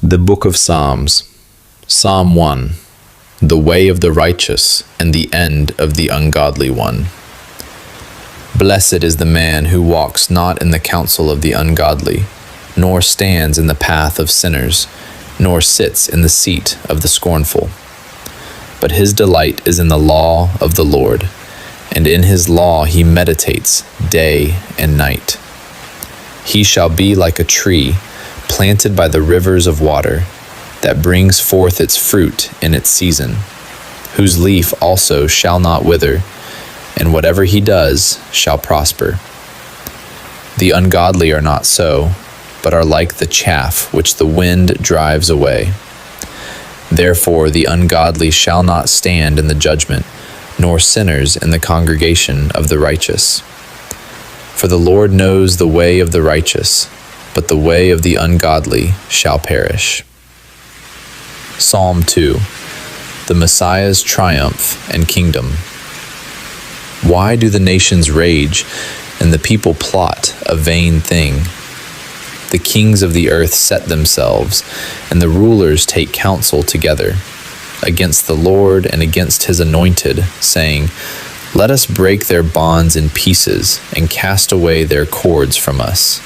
The Book of Psalms, Psalm 1, The way of the righteous and the end of the ungodly one. Blessed is the man who walks not in the counsel of the ungodly, nor stands in the path of sinners, nor sits in the seat of the scornful. But his delight is in the law of the Lord, and in his law he meditates day and night. He shall be like a tree planted by the rivers of water, that brings forth its fruit in its season, whose leaf also shall not wither, and whatever he does shall prosper. The ungodly are not so, but are like the chaff which the wind drives away. Therefore the ungodly shall not stand in the judgment, nor sinners in the congregation of the righteous. For the Lord knows the way of the righteous, but the way of the ungodly shall perish. Psalm 2, the Messiah's triumph and kingdom. Why do the nations rage and the people plot a vain thing? The kings of the earth set themselves, and the rulers take counsel together against the Lord and against his anointed, saying, Let us break their bonds in pieces and cast away their cords from us.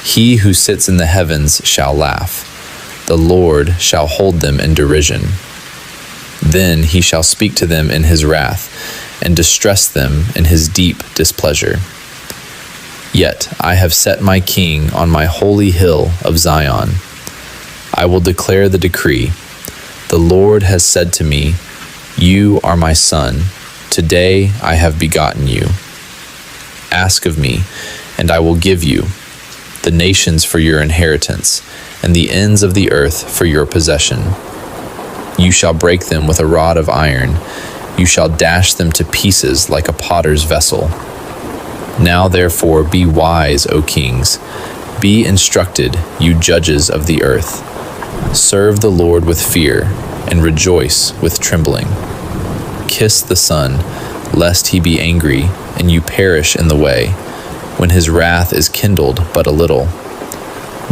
He who sits in the heavens shall laugh. The Lord shall hold them in derision. Then he shall speak to them in his wrath, and distress them in his deep displeasure. Yet I have set my king on my holy hill of Zion. I will declare the decree. The Lord has said to me, You are my son. Today I have begotten you. Ask of me, and I will give you the nations for your inheritance, and the ends of the earth for your possession. You shall break them with a rod of iron. You shall dash them to pieces like a potter's vessel. Now therefore be wise, O kings. Be instructed, you judges of the earth. Serve the Lord with fear, and rejoice with trembling. Kiss the Son, lest he be angry, and you perish in the way, when his wrath is kindled but a little.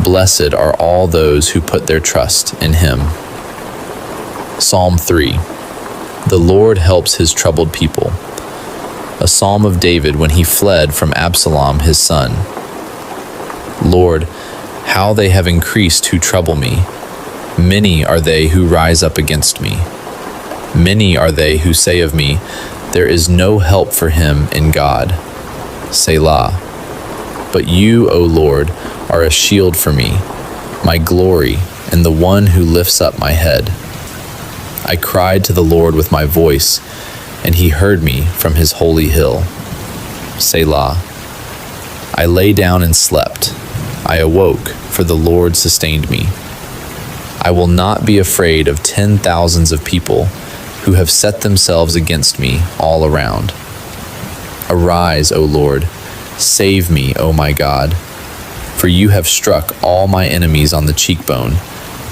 Blessed are all those who put their trust in him. Psalm 3, the Lord helps his troubled people. A psalm of David when he fled from Absalom his son. Lord, how they have increased who trouble me. Many are they who rise up against me. Many are they who say of me, There is no help for him in God. Selah. But you, O Lord, are a shield for me, my glory, and the one who lifts up my head. I cried to the Lord with my voice, and he heard me from his holy hill. Selah. I lay down and slept. I awoke, for the Lord sustained me. I will not be afraid of 10,000s of people who have set themselves against me all around. Arise, O Lord. Save me, O my God, for you have struck all my enemies on the cheekbone.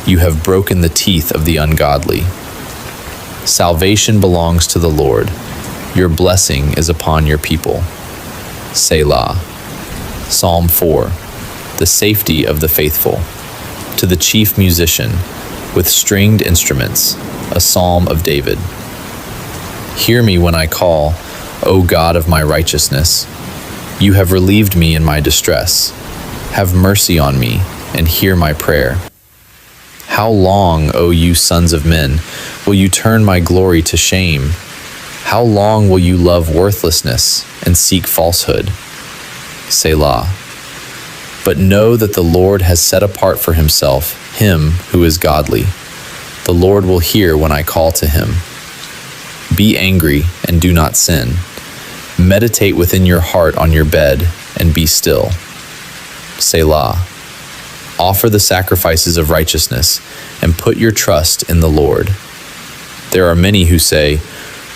You have broken the teeth of the ungodly. Salvation belongs to the Lord. Your blessing is upon your people. Selah. Psalm 4, the safety of the faithful. To the chief musician, with stringed instruments, a psalm of David. Hear me when I call, O God of my righteousness. You have relieved me in my distress. Have mercy on me, and hear my prayer. How long, O you sons of men, will you turn my glory to shame? How long will you love worthlessness and seek falsehood? Selah. But know that the Lord has set apart for himself him who is godly. The Lord will hear when I call to him. Be angry and do not sin. Meditate within your heart on your bed, and be still. Selah. Offer the sacrifices of righteousness, and put your trust in the Lord. There are many who say,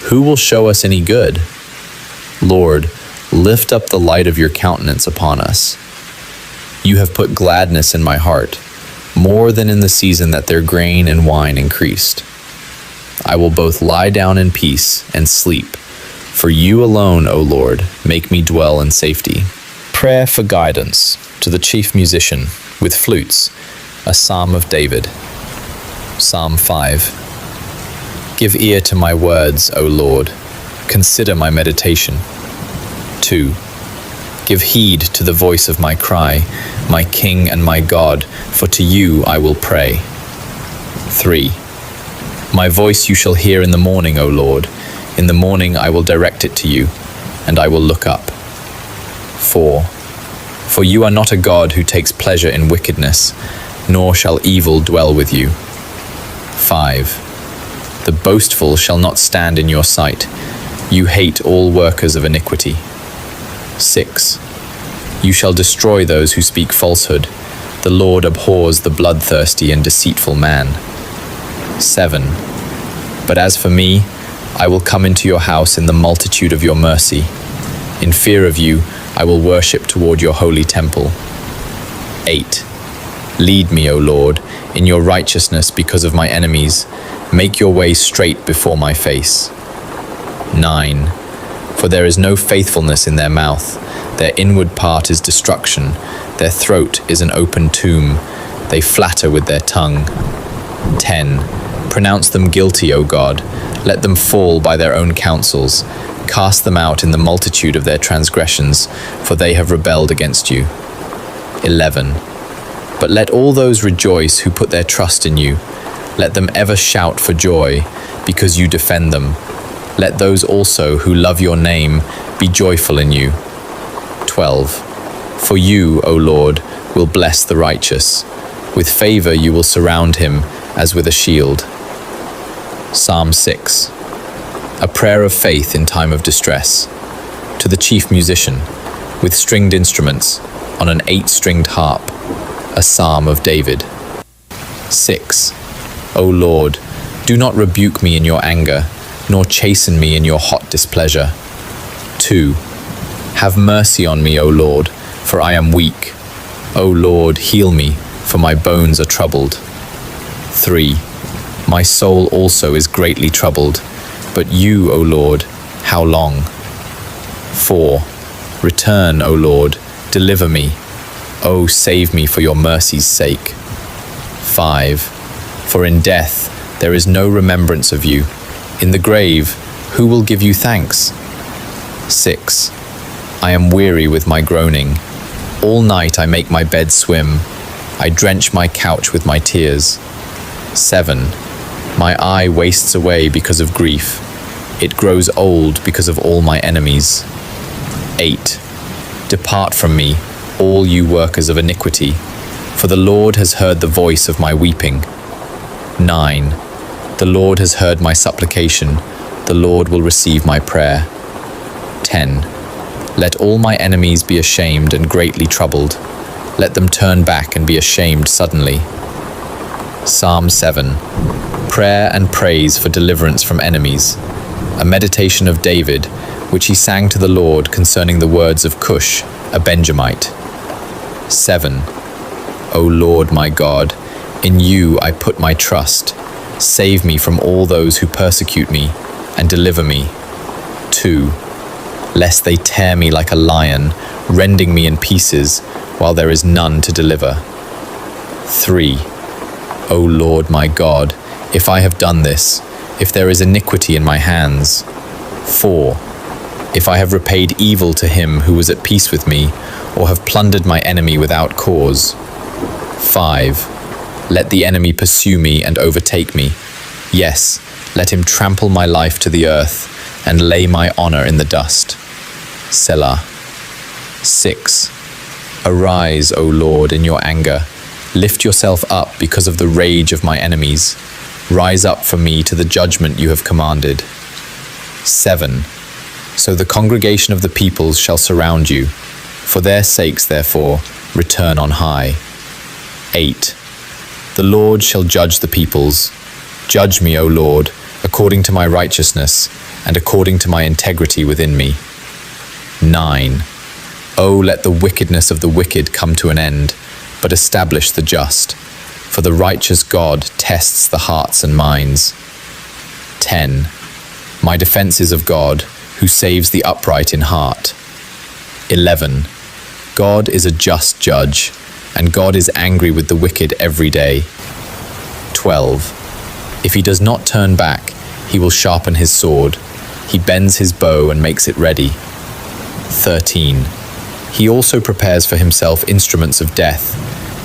Who will show us any good? Lord, lift up the light of your countenance upon us. You have put gladness in my heart, more than in the season that their grain and wine increased. I will both lie down in peace and sleep. For you alone, O Lord, make me dwell in safety. Prayer for guidance to the chief musician with flutes, A Psalm of David. Psalm 5. Give ear to my words, O Lord. Consider my meditation. 2. Give heed to the voice of my cry, my King and my God, for to you I will pray. 3. My voice you shall hear in the morning, O Lord. In the morning I will direct it to you, and I will look up. 4. For you are not a God who takes pleasure in wickedness, nor shall evil dwell with you. 5. The boastful shall not stand in your sight. You hate all workers of iniquity. 6. You shall destroy those who speak falsehood. The Lord abhors the bloodthirsty and deceitful man. 7. But as for me, I will come into your house in the multitude of your mercy. In fear of you, I will worship toward your holy temple. 8. Lead me, O Lord, in your righteousness because of my enemies. Make your way straight before my face. 9. For there is no faithfulness in their mouth. Their inward part is destruction. Their throat is an open tomb. They flatter with their tongue. 10. Pronounce them guilty, O God. Let them fall by their own counsels. Cast them out in the multitude of their transgressions, for they have rebelled against you. 11. But let all those rejoice who put their trust in you. Let them ever shout for joy, because you defend them. Let those also who love your name be joyful in you. 12. For you, O Lord, will bless the righteous. With favor you will surround him as with a shield. Psalm 6. A prayer of faith in time of distress. To the chief musician, with stringed instruments, on an 8-stringed harp. A Psalm of David. 6. O Lord, do not rebuke me in your anger, nor chasten me in your hot displeasure. 2. Have mercy on me, O Lord, for I am weak. O Lord, heal me, for my bones are troubled. 3. My soul also is greatly troubled, but you, O Lord, how long? 4. Return, O Lord, deliver me. O save me for your mercy's sake. 5. For in death there is no remembrance of you. In the grave, who will give you thanks? 6. I am weary with my groaning. All night I make my bed swim. I drench my couch with my tears. 7. My eye wastes away because of grief. It grows old because of all my enemies. 8. Depart from me, all you workers of iniquity, for the Lord has heard the voice of my weeping. 9. The Lord has heard my supplication. The Lord will receive my prayer. 10. Let all my enemies be ashamed and greatly troubled. Let them turn back and be ashamed suddenly. Psalm 7. Prayer and praise for deliverance from enemies. A meditation of David, which he sang to the Lord concerning the words of Cush, a Benjamite. 7. O Lord my God, in you I put my trust. Save me from all those who persecute me, and deliver me. 2. Lest they tear me like a lion, rending me in pieces, while there is none to deliver. 3. O Lord my God, if I have done this, if there is iniquity in my hands. 4. If I have repaid evil to him who was at peace with me, or have plundered my enemy without cause. 5. Let the enemy pursue me and overtake me. Yes, let him trample my life to the earth, and lay my honor in the dust. Selah. 6. Arise, O Lord, in your anger. Lift yourself up because of the rage of my enemies. Rise up for me to the judgment you have commanded. 7. So the congregation of the peoples shall surround you. For their sakes, therefore, return on high. 8. The Lord shall judge the peoples. Judge me, O Lord, according to my righteousness, and according to my integrity within me. 9. O let the wickedness of the wicked come to an end, but establish the just. For the righteous God tests the hearts and minds. 10. My defense is of God, who saves the upright in heart. 11. God is a just judge. and God is angry with the wicked every day. 12. If he does not turn back, he will sharpen his sword. He bends his bow and makes it ready. 13. He also prepares for himself instruments of death.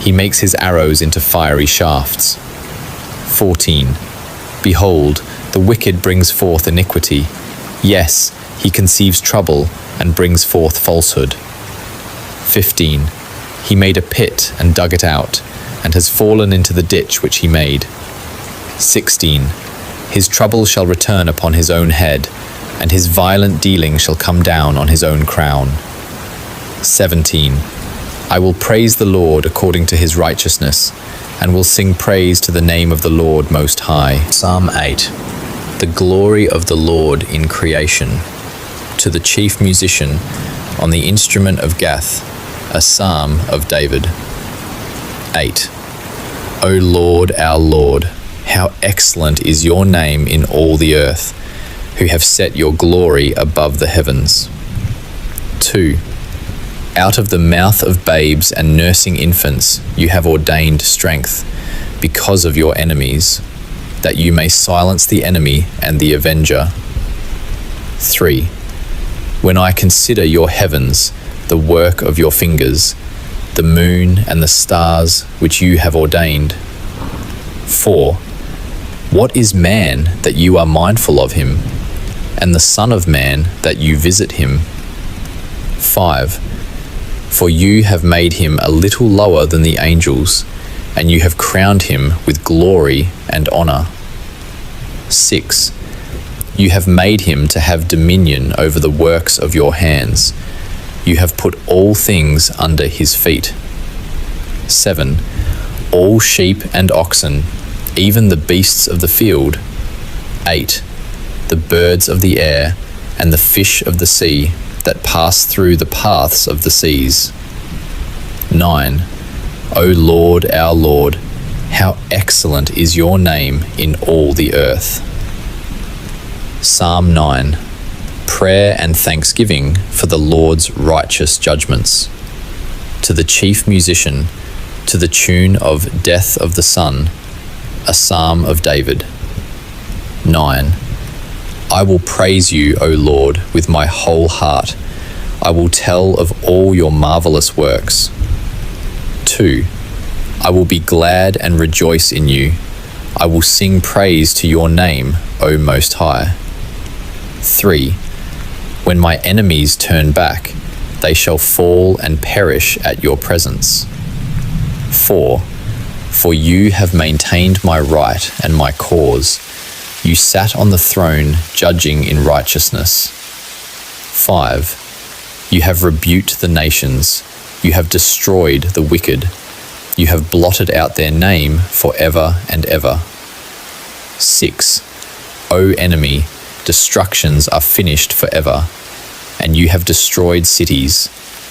He makes his arrows into fiery shafts. 14. Behold, the wicked brings forth iniquity. Yes, he conceives trouble and brings forth falsehood. 15. He made a pit and dug it out, and has fallen into the ditch which he made. 16. His trouble shall return upon his own head, and his violent dealing shall come down on his own crown. 17. I will praise the Lord according to his righteousness, and will sing praise to the name of the Lord Most High. Psalm 8. The glory of the Lord in creation. To the chief musician, on the instrument of Gath, a psalm of David. 8. O Lord, our Lord, how excellent is your name in all the earth, who have set your glory above the heavens. 2. Out of the mouth of babes and nursing infants you have ordained strength, because of your enemies, that you may silence the enemy and the avenger. 3. When I consider your heavens, the work of your fingers, the moon and the stars which you have ordained. 4. What is man that you are mindful of him, and the Son of Man that you visit him? 5. For you have made him a little lower than the angels, and you have crowned him with glory and honor. 6. You have made him to have dominion over the works of your hands. You have put all things under his feet. 7. All sheep and oxen, even the beasts of the field. 8. The birds of the air, and the fish of the sea, that pass through the paths of the seas. 9. O Lord, our Lord, how excellent is your name in all the earth. Psalm 9. Prayer and thanksgiving for the Lord's righteous judgments. To the chief musician, to the tune of Death of the Sun, a psalm of David. 9. I will praise you, O Lord, with my whole heart. I will tell of all your marvelous works. 2. I will be glad and rejoice in you. I will sing praise to your name, O Most High. 3. When my enemies turn back, they shall fall and perish at your presence. 4. For you have maintained my right and my cause. You sat on the throne, judging in righteousness. 5. You have rebuked the nations. You have destroyed the wicked. You have blotted out their name forever and ever. 6. O enemy, destructions are finished forever, and you have destroyed cities.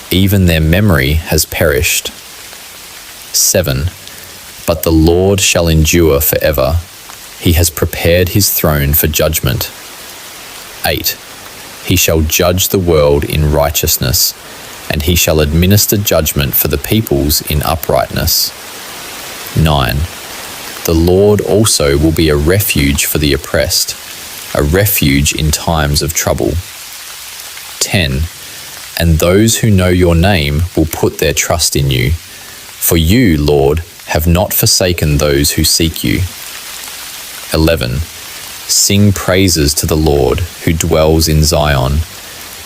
Even their memory has perished. 7. But the Lord shall endure forever. He has prepared his throne for judgment. 8. He shall judge the world in righteousness, and he shall administer judgment for the peoples in uprightness. 9. The Lord also will be a refuge for the oppressed, a refuge in times of trouble. 10. And those who know your name will put their trust in you, for you, Lord, have not forsaken those who seek you. 11. Sing praises to the Lord, who dwells in Zion.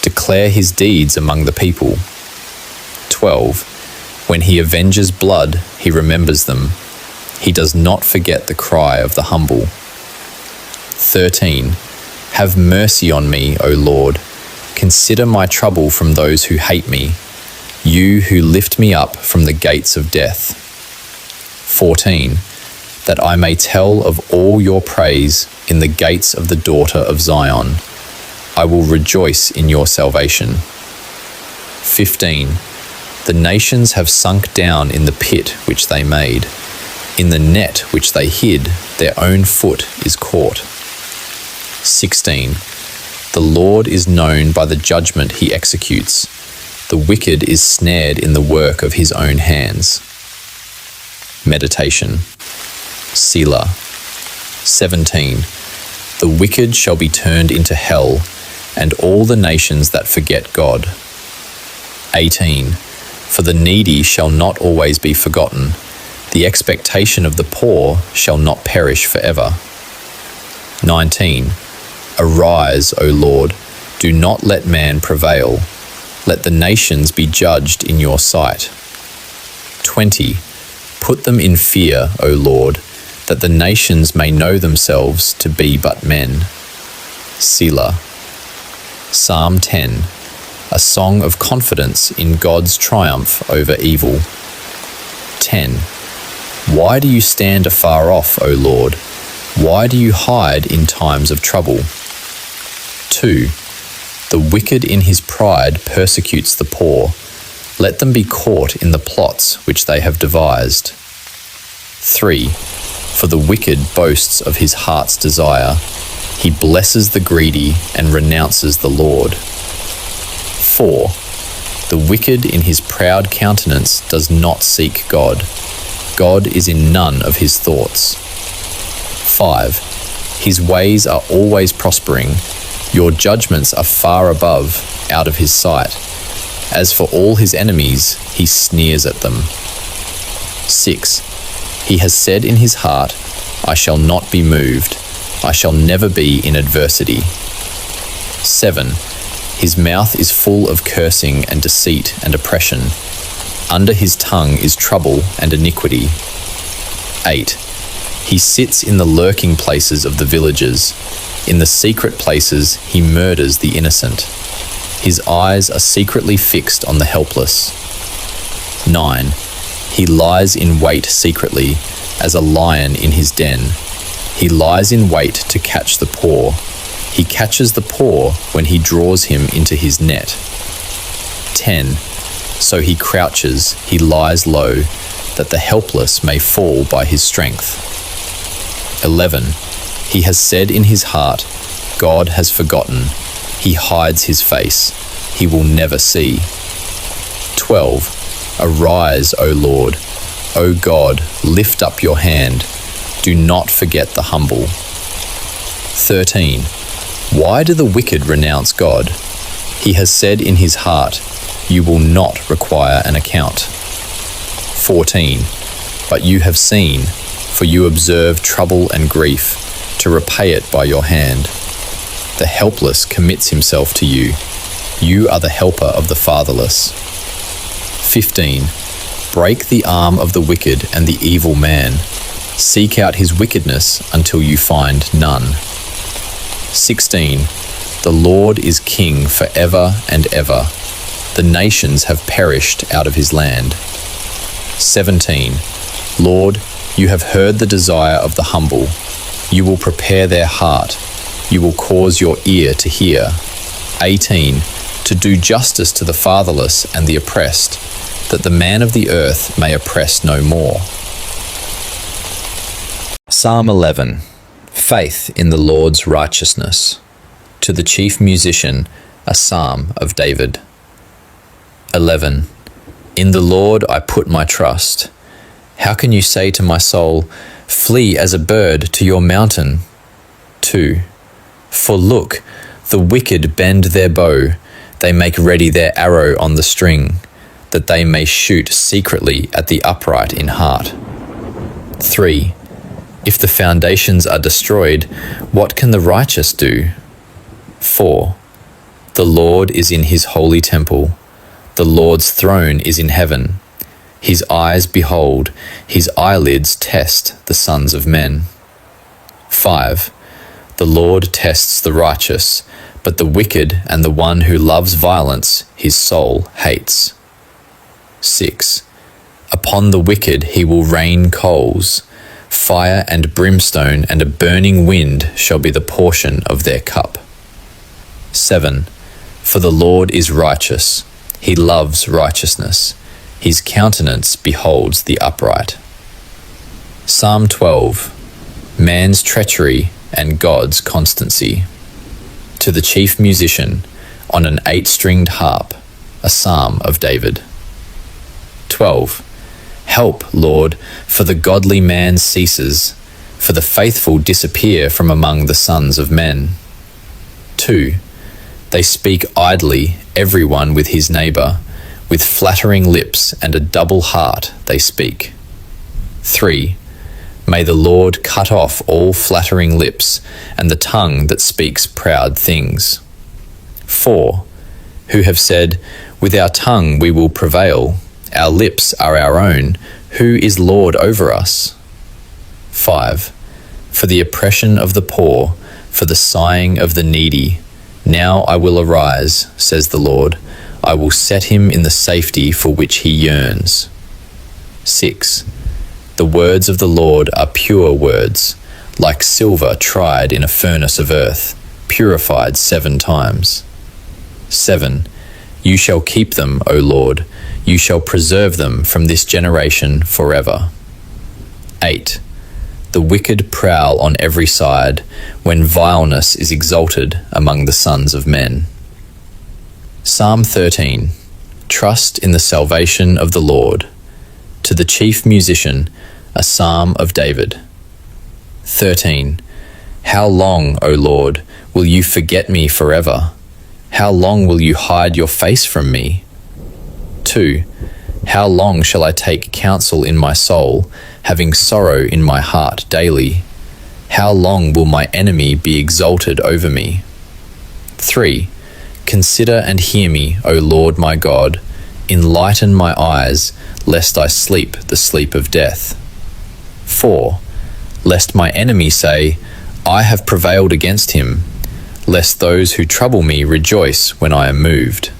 Declare his deeds among the people. 12. When he avenges blood, he remembers them. He does not forget the cry of the humble. 13. Have mercy on me, O Lord. Consider my trouble from those who hate me, you who lift me up from the gates of death. 14. That I may tell of all your praise in the gates of the daughter of Zion. I will rejoice in your salvation. 15. The nations have sunk down in the pit which they made. In the net which they hid, their own foot is caught. 16. The Lord is known by the judgment he executes. The wicked is snared in the work of his own hands. meditation. Selah. 17. The wicked shall be turned into hell, and all the nations that forget God. 18. For the needy shall not always be forgotten. The expectation of the poor shall not perish forever. 19. Arise, O Lord, do not let man prevail. Let the nations be judged in your sight. 20. Put them in fear, O Lord, that the nations may know themselves to be but men. Selah. Psalm 10. A song of confidence in God's triumph over evil. 10. Why do you stand afar off, O Lord? Why do you hide in times of trouble? 2. The wicked in his pride persecutes the poor. Let them be caught in the plots which they have devised. 3. For the wicked boasts of his heart's desire. He blesses the greedy and renounces the Lord. 4. The wicked in his proud countenance does not seek God. God is in none of his thoughts. 5. His ways are always prospering. Your judgments are far above, out of his sight. As for all his enemies, he sneers at them. 6. He has said in his heart, I shall not be moved. I shall never be in adversity. 7. His mouth is full of cursing and deceit and oppression. Under his tongue is trouble and iniquity. 8. He sits in the lurking places of the villages. In the secret places he murders the innocent. His eyes are secretly fixed on the helpless. 9. He lies in wait secretly, as a lion in his den. He lies in wait to catch the poor. He catches the poor when he draws him into his net. 10. So he crouches, he lies low, that the helpless may fall by his strength. 11. He has said in his heart, God has forgotten. He hides his face. He will never see. 12. Arise, O Lord. O God, lift up your hand. Do not forget the humble. 13. Why do the wicked renounce God? He has said in his heart, you will not require an account. 14. But you have seen, for you observe trouble and grief, to repay it by your hand. The helpless commits himself to you. You are the helper of the fatherless. 15. Break the arm of the wicked and the evil man. Seek out his wickedness until you find none. 16. The Lord is king forever and ever. The nations have perished out of his land. 17. Lord, you have heard the desire of the humble. You will prepare their heart. You will cause your ear to hear. 18. To do justice to the fatherless and the oppressed, that the man of the earth may oppress no more. Psalm 11. Faith in the Lord's righteousness. To the chief musician, a psalm of David. 11. In the Lord I put my trust. How can you say to my soul, flee as a bird to your mountain? 2. For look, the wicked bend their bow. They make ready their arrow on the string, that they may shoot secretly at the upright in heart. 3. If the foundations are destroyed, what can the righteous do? 4. The Lord is in his holy temple. The Lord's throne is in heaven. His eyes behold, his eyelids test the sons of men. 5. The Lord tests the righteous, but the wicked and the one who loves violence his soul hates. 6. Upon the wicked he will rain coals. Fire and brimstone and a burning wind shall be the portion of their cup. 7. For the Lord is righteous. He loves righteousness. His countenance beholds the upright. Psalm 12. Man's treachery and God's constancy. To the chief musician, on an 8-stringed harp, a psalm of David. 12. Help, Lord, for the godly man ceases, for the faithful disappear from among the sons of men. 2. They speak idly, everyone with his neighbour, with flattering lips and a double heart they speak. 3. May the Lord cut off all flattering lips and the tongue that speaks proud things. 4. Who have said, with our tongue we will prevail, our lips are our own, who is Lord over us? 5. For the oppression of the poor, for the sighing of the needy, now I will arise, says the Lord, I will set him in the safety for which he yearns. 6. The words of the Lord are pure words, like silver tried in a furnace of earth, purified 7 times. 7. You shall keep them, O Lord, you shall preserve them from this generation forever. 8. The wicked prowl on every side, when vileness is exalted among the sons of men. Psalm 13. Trust in the salvation of the Lord. To the chief musician, a psalm of David. 13. How long, O Lord, will you forget me forever? How long will you hide your face from me? 2. How long shall I take counsel in my soul, having sorrow in my heart daily? How long will my enemy be exalted over me? 3. Consider and hear me, O Lord my God. Enlighten my eyes, lest I sleep the sleep of death. 4. Lest my enemy say, I have prevailed against him, lest those who trouble me rejoice when I am moved.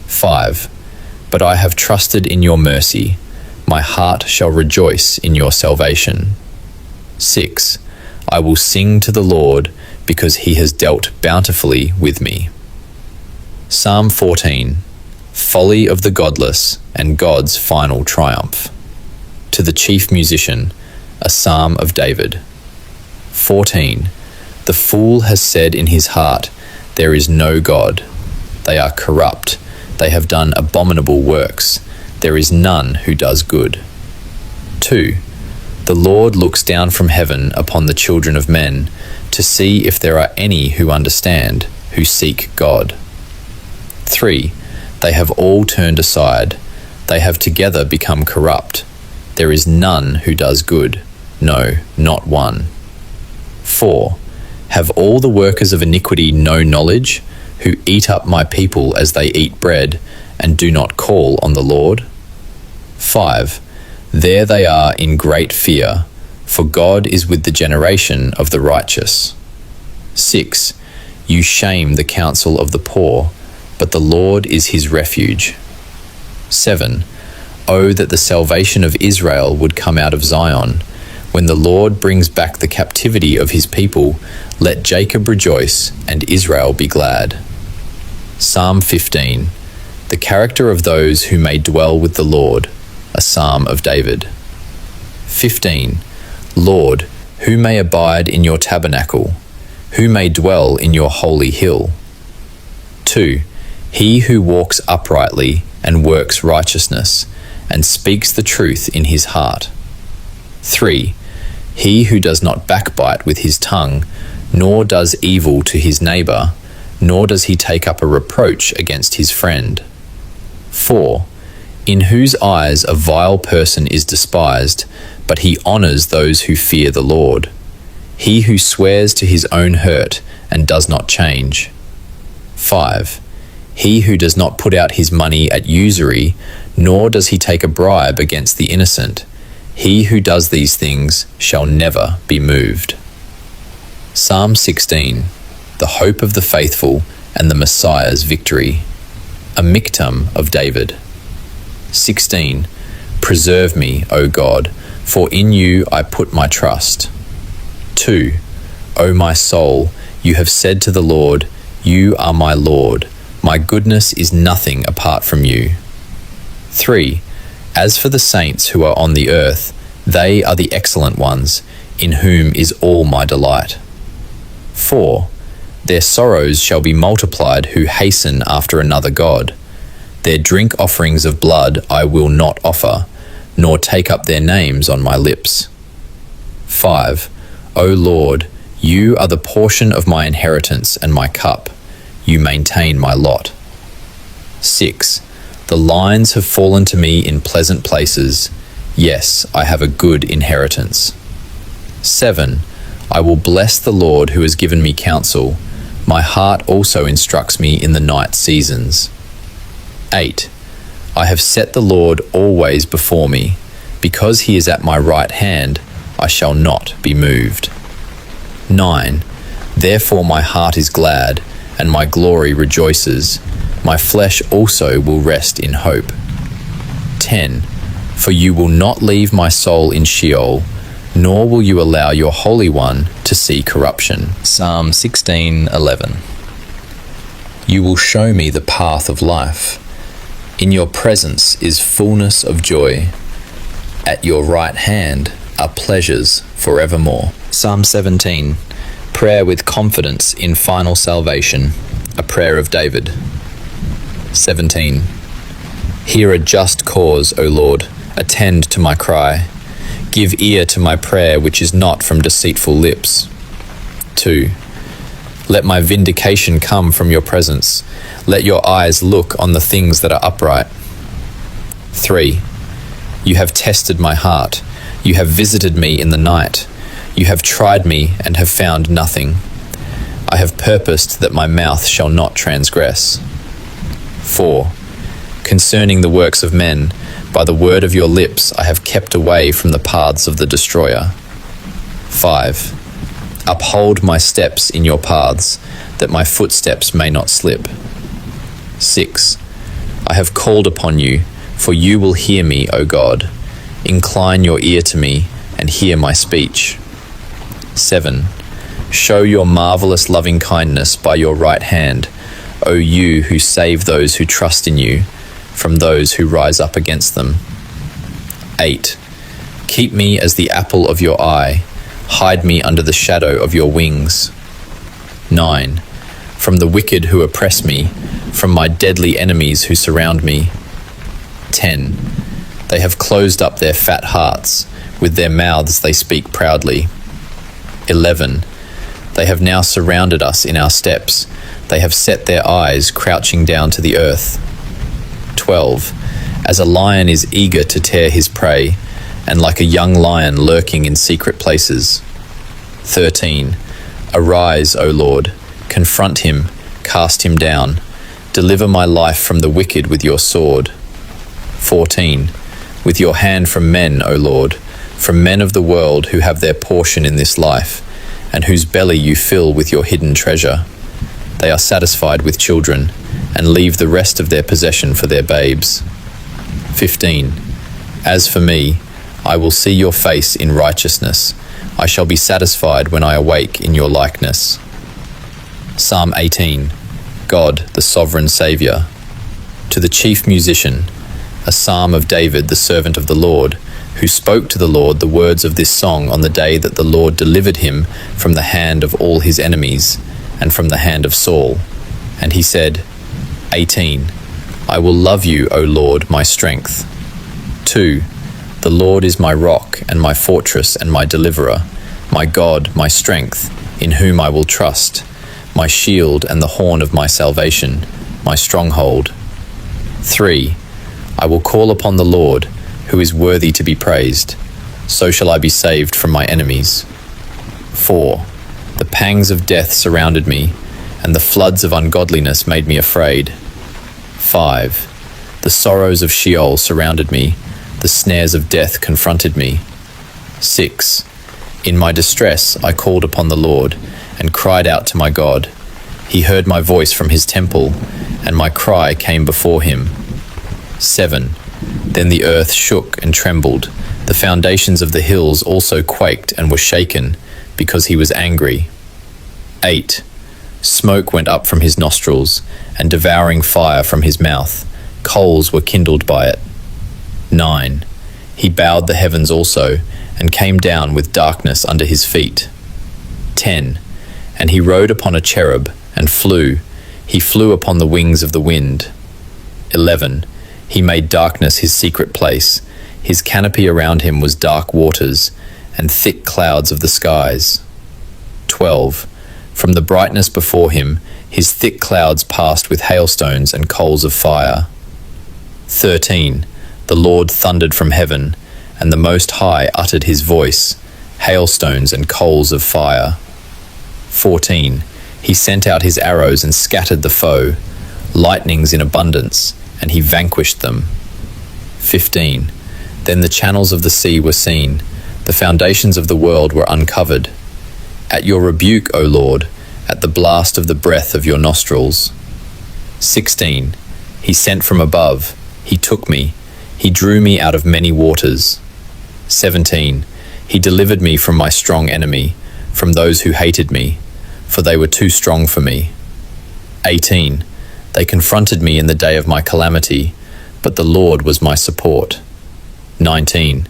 5. But I have trusted in your mercy. My heart shall rejoice in your salvation. 6. I will sing to the Lord, because he has dealt bountifully with me. Psalm 14. Folly of the godless and God's final triumph. To the chief musician, a psalm of David. 14. The fool has said in his heart, there is no God. They are corrupt. They have done abominable works. There is none who does good. 2. The Lord looks down from heaven upon the children of men to see if there are any who understand, who seek God. 3. They have all turned aside. They have together become corrupt. There is none who does good. No, not one. 4. Have all the workers of iniquity no knowledge, who eat up my people as they eat bread, and do not call on the Lord? 5. There they are in great fear, for God is with the generation of the righteous. 6. You shame the counsel of the poor, but the Lord is his refuge. 7. Oh, that the salvation of Israel would come out of Zion. When the Lord brings back the captivity of his people, let Jacob rejoice and Israel be glad. Psalm 15. The character of those who may dwell with the Lord, a psalm of David. 15. Lord, who may abide in your tabernacle? Who may dwell in your holy hill? 2. He who walks uprightly and works righteousness, and speaks the truth in his heart. 3. He who does not backbite with his tongue, nor does evil to his neighbour, nor does he take up a reproach against his friend. 4. In whose eyes a vile person is despised, but he honours those who fear the Lord. He who swears to his own hurt and does not change. 5. He who does not put out his money at usury, nor does he take a bribe against the innocent. He who does these things shall never be moved. Psalm 16. The hope of the faithful and the Messiah's victory. A miktam of David. 16. Preserve me, O God, for in you I put my trust. 2. O my soul, you have said to the Lord, you are my Lord. My goodness is nothing apart from you. 3. As for the saints who are on the earth, they are the excellent ones, in whom is all my delight. 4. Their sorrows shall be multiplied who hasten after another God. Their drink offerings of blood I will not offer, nor take up their names on my lips. 5. O Lord, you are the portion of my inheritance and my cup. You maintain my lot. 6. The lines have fallen to me in pleasant places. Yes, I have a good inheritance. 7. I will bless the Lord who has given me counsel. My heart also instructs me in the night seasons. 8. I have set the Lord always before me. Because he is at my right hand, I shall not be moved. 9. Therefore my heart is glad, and my glory rejoices. My flesh also will rest in hope. 10. For you will not leave my soul in Sheol, nor will you allow your Holy One to see corruption. Psalm 16:11. You will show me the path of life. In your presence is fullness of joy. At your right hand are pleasures forevermore. Psalm 17. Prayer with confidence in final salvation. A prayer of David. 17. Hear a just cause, O Lord. Attend to my cry. Give ear to my prayer, which is not from deceitful lips. 2. Let my vindication come from your presence. Let your eyes look on the things that are upright. 3. You have tested my heart. You have visited me in the night. You have tried me and have found nothing. I have purposed that my mouth shall not transgress. 4. Concerning the works of men, by the word of your lips I have kept away from the paths of the destroyer. 5. Uphold my steps in your paths, that my footsteps may not slip. 6. I have called upon you, for you will hear me, O God. Incline your ear to me, and hear my speech. 7. Show your marvelous loving kindness by your right hand, O you who save those who trust in you, from those who rise up against them. 8. Keep me as the apple of your eye. Hide me under the shadow of your wings. 9. From the wicked who oppress me, from my deadly enemies who surround me. 10. They have closed up their fat hearts. With their mouths they speak proudly. 11. They have now surrounded us in our steps. They have set their eyes, crouching down to the earth. 12. As a lion is eager to tear his prey, and like a young lion lurking in secret places. 13. Arise, O Lord, confront him, cast him down. Deliver my life from the wicked with your sword. 14. With your hand from men, O Lord, from men of the world who have their portion in this life, and whose belly you fill with your hidden treasure. They are satisfied with children, and leave the rest of their possession for their babes. 15. As for me, I will see your face in righteousness. I shall be satisfied when I awake in your likeness. Psalm 18. God, the sovereign Saviour. To the chief musician, a psalm of David, the servant of the Lord, who spoke to the Lord the words of this song on the day that the Lord delivered him from the hand of all his enemies, and from the hand of Saul. And he said, 18. I will love you, O Lord, my strength. 2. The Lord is my rock and my fortress and my deliverer, my God, my strength, in whom I will trust, my shield and the horn of my salvation, my stronghold. 3. I will call upon the Lord, who is worthy to be praised. So shall I be saved from my enemies. 4. The pangs of death surrounded me, and the floods of ungodliness made me afraid. 5. The sorrows of Sheol surrounded me, the snares of death confronted me. 6. In my distress I called upon the Lord, and cried out to my God. He heard my voice from his temple, and my cry came before him. 7. Then the earth shook and trembled. The foundations of the hills also quaked and were shaken, because he was angry. 8. Smoke went up from his nostrils, and devouring fire from his mouth. Coals were kindled by it. 9. He bowed the heavens also, and came down with darkness under his feet. 10. And he rode upon a cherub, and flew. He flew upon the wings of the wind. 11. He made darkness his secret place. His canopy around him was dark waters and thick clouds of the skies. 12. From the brightness before him, his thick clouds passed with hailstones and coals of fire. 13. The Lord thundered from heaven, and the Most High uttered his voice, hailstones and coals of fire. 14. He sent out his arrows and scattered the foe, lightnings in abundance, and he vanquished them. 15. Then the channels of the sea were seen, the foundations of the world were uncovered. At your rebuke, O Lord, at the blast of the breath of your nostrils. 16. He sent from above, he took me, he drew me out of many waters. 17. He delivered me from my strong enemy, from those who hated me, for they were too strong for me. 18. They confronted me in the day of my calamity, but the Lord was my support. 19.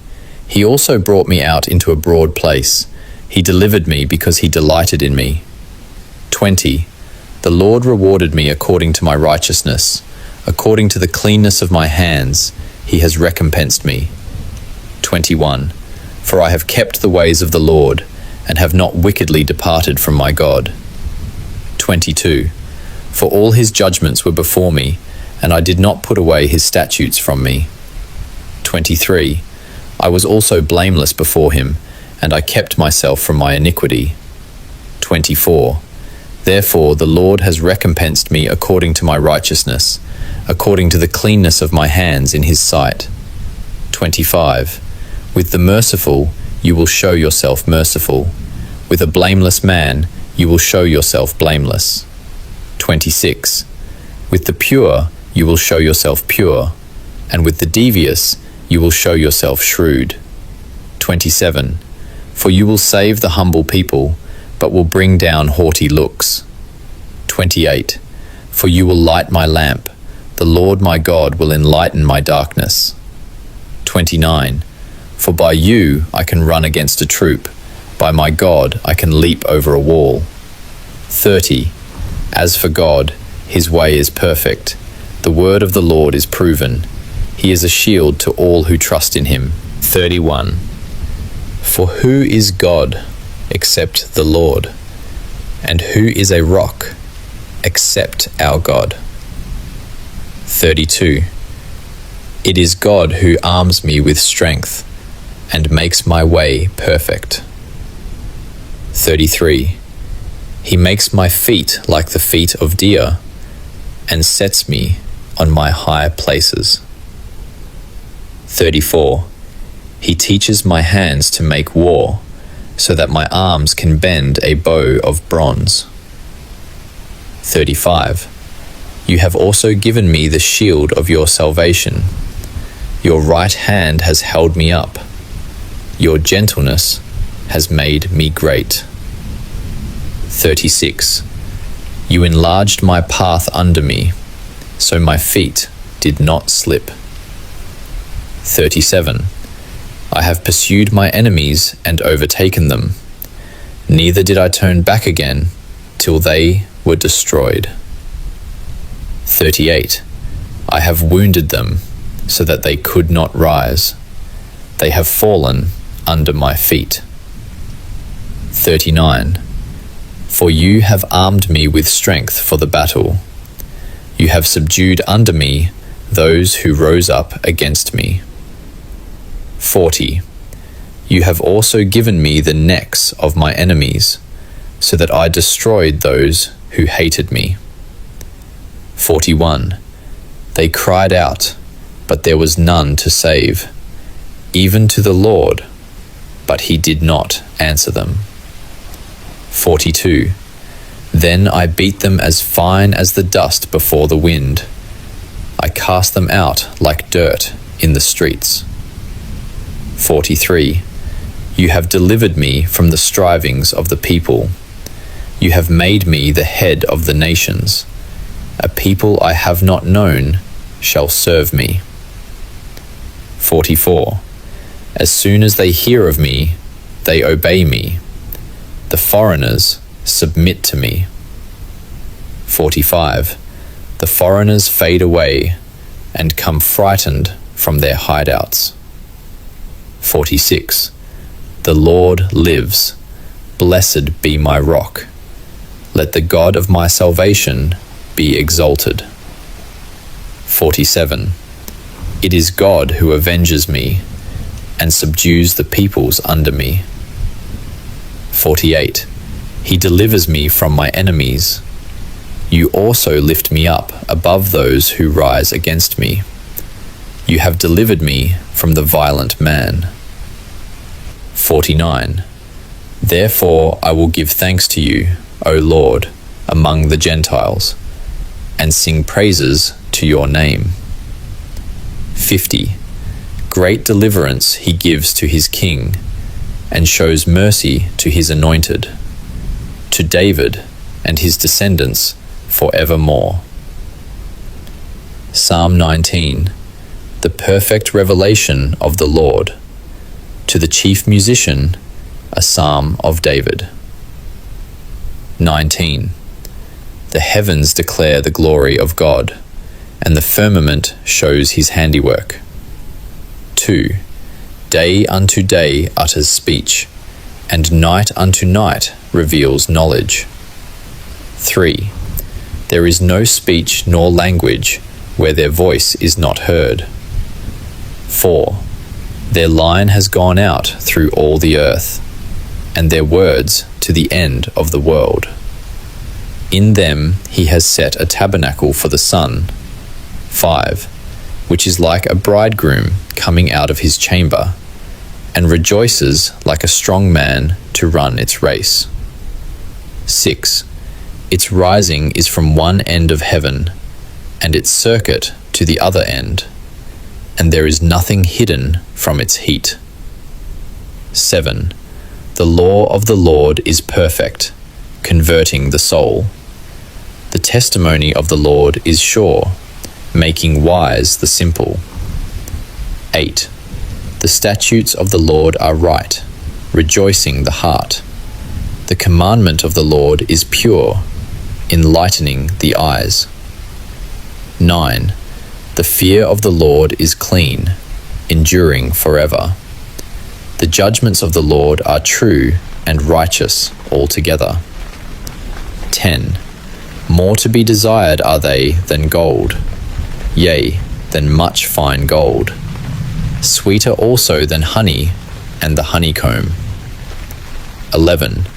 He also brought me out into a broad place. He delivered me because he delighted in me. 20. The Lord rewarded me according to my righteousness. According to the cleanness of my hands, he has recompensed me. 21. For I have kept the ways of the Lord, and have not wickedly departed from my God. 22. For all his judgments were before me, and I did not put away his statutes from me. 23. I was also blameless before him, and I kept myself from my iniquity. 24. Therefore the Lord has recompensed me according to my righteousness, according to the cleanness of my hands in his sight. 25. With the merciful you will show yourself merciful. With a blameless man you will show yourself blameless. 26. With the pure you will show yourself pure, and with the devious you will show yourself shrewd. 27. For you will save the humble people, but will bring down haughty looks. 28. For you will light my lamp. The Lord my God will enlighten my darkness. 29. For by you I can run against a troop. By my God I can leap over a wall. 30. As for God, his way is perfect. The word of the Lord is proven. He is a shield to all who trust in him. 31. For who is God except the Lord? And who is a rock except our God? 32. It is God who arms me with strength and makes my way perfect. 33. He makes my feet like the feet of deer and sets me on my high places. 34. He teaches my hands to make war, so that my arms can bend a bow of bronze. 35. You have also given me the shield of your salvation. Your right hand has held me up. Your gentleness has made me great. 36. You enlarged my path under me, so my feet did not slip. 37. I have pursued my enemies and overtaken them. Neither did I turn back again till they were destroyed. 38. I have wounded them so that they could not rise. They have fallen under my feet. 39. For you have armed me with strength for the battle. You have subdued under me those who rose up against me. 40. You have also given me the necks of my enemies, so that I destroyed those who hated me. 41. They cried out, but there was none to save, even to the Lord, but he did not answer them. 42. Then I beat them as fine as the dust before the wind. I cast them out like dirt in the streets. 43. You have delivered me from the strivings of the people. You have made me the head of the nations. A people I have not known shall serve me. 44. As soon as they hear of me, they obey me. The foreigners submit to me. 45. The foreigners fade away and come frightened from their hideouts. 46. The Lord lives. Blessed be my rock. Let the God of my salvation be exalted. 47. It is God who avenges me and subdues the peoples under me. 48. He delivers me from my enemies. You also lift me up above those who rise against me. You have delivered me from the violent man. 49. Therefore I will give thanks to you, O Lord, among the Gentiles, and sing praises to your name. 50. Great deliverance he gives to his king, and shows mercy to his anointed, to David and his descendants forevermore. Psalm 19. The perfect revelation of the Lord. To the chief musician, a psalm of David. 19. The heavens declare the glory of God, and the firmament shows his handiwork. 2. Day unto day utters speech, and night unto night reveals knowledge. 3. There is no speech nor language where their voice is not heard. 4. Their line has gone out through all the earth, and their words to the end of the world. In them he has set a tabernacle for the sun. 5. Which is like a bridegroom coming out of his chamber, and rejoices like a strong man to run its race. 6. Its rising is from one end of heaven, and its circuit to the other end, and there is nothing hidden from its heat. 7. The law of the Lord is perfect, converting the soul. The testimony of the Lord is sure, making wise the simple. 8. The statutes of the Lord are right, rejoicing the heart. The commandment of the Lord is pure, enlightening the eyes. 9. The fear of the Lord is clean, enduring forever. The judgments of the Lord are true and righteous altogether. 10. More to be desired are they than gold, yea, than much fine gold. Sweeter also than honey and the honeycomb. 11.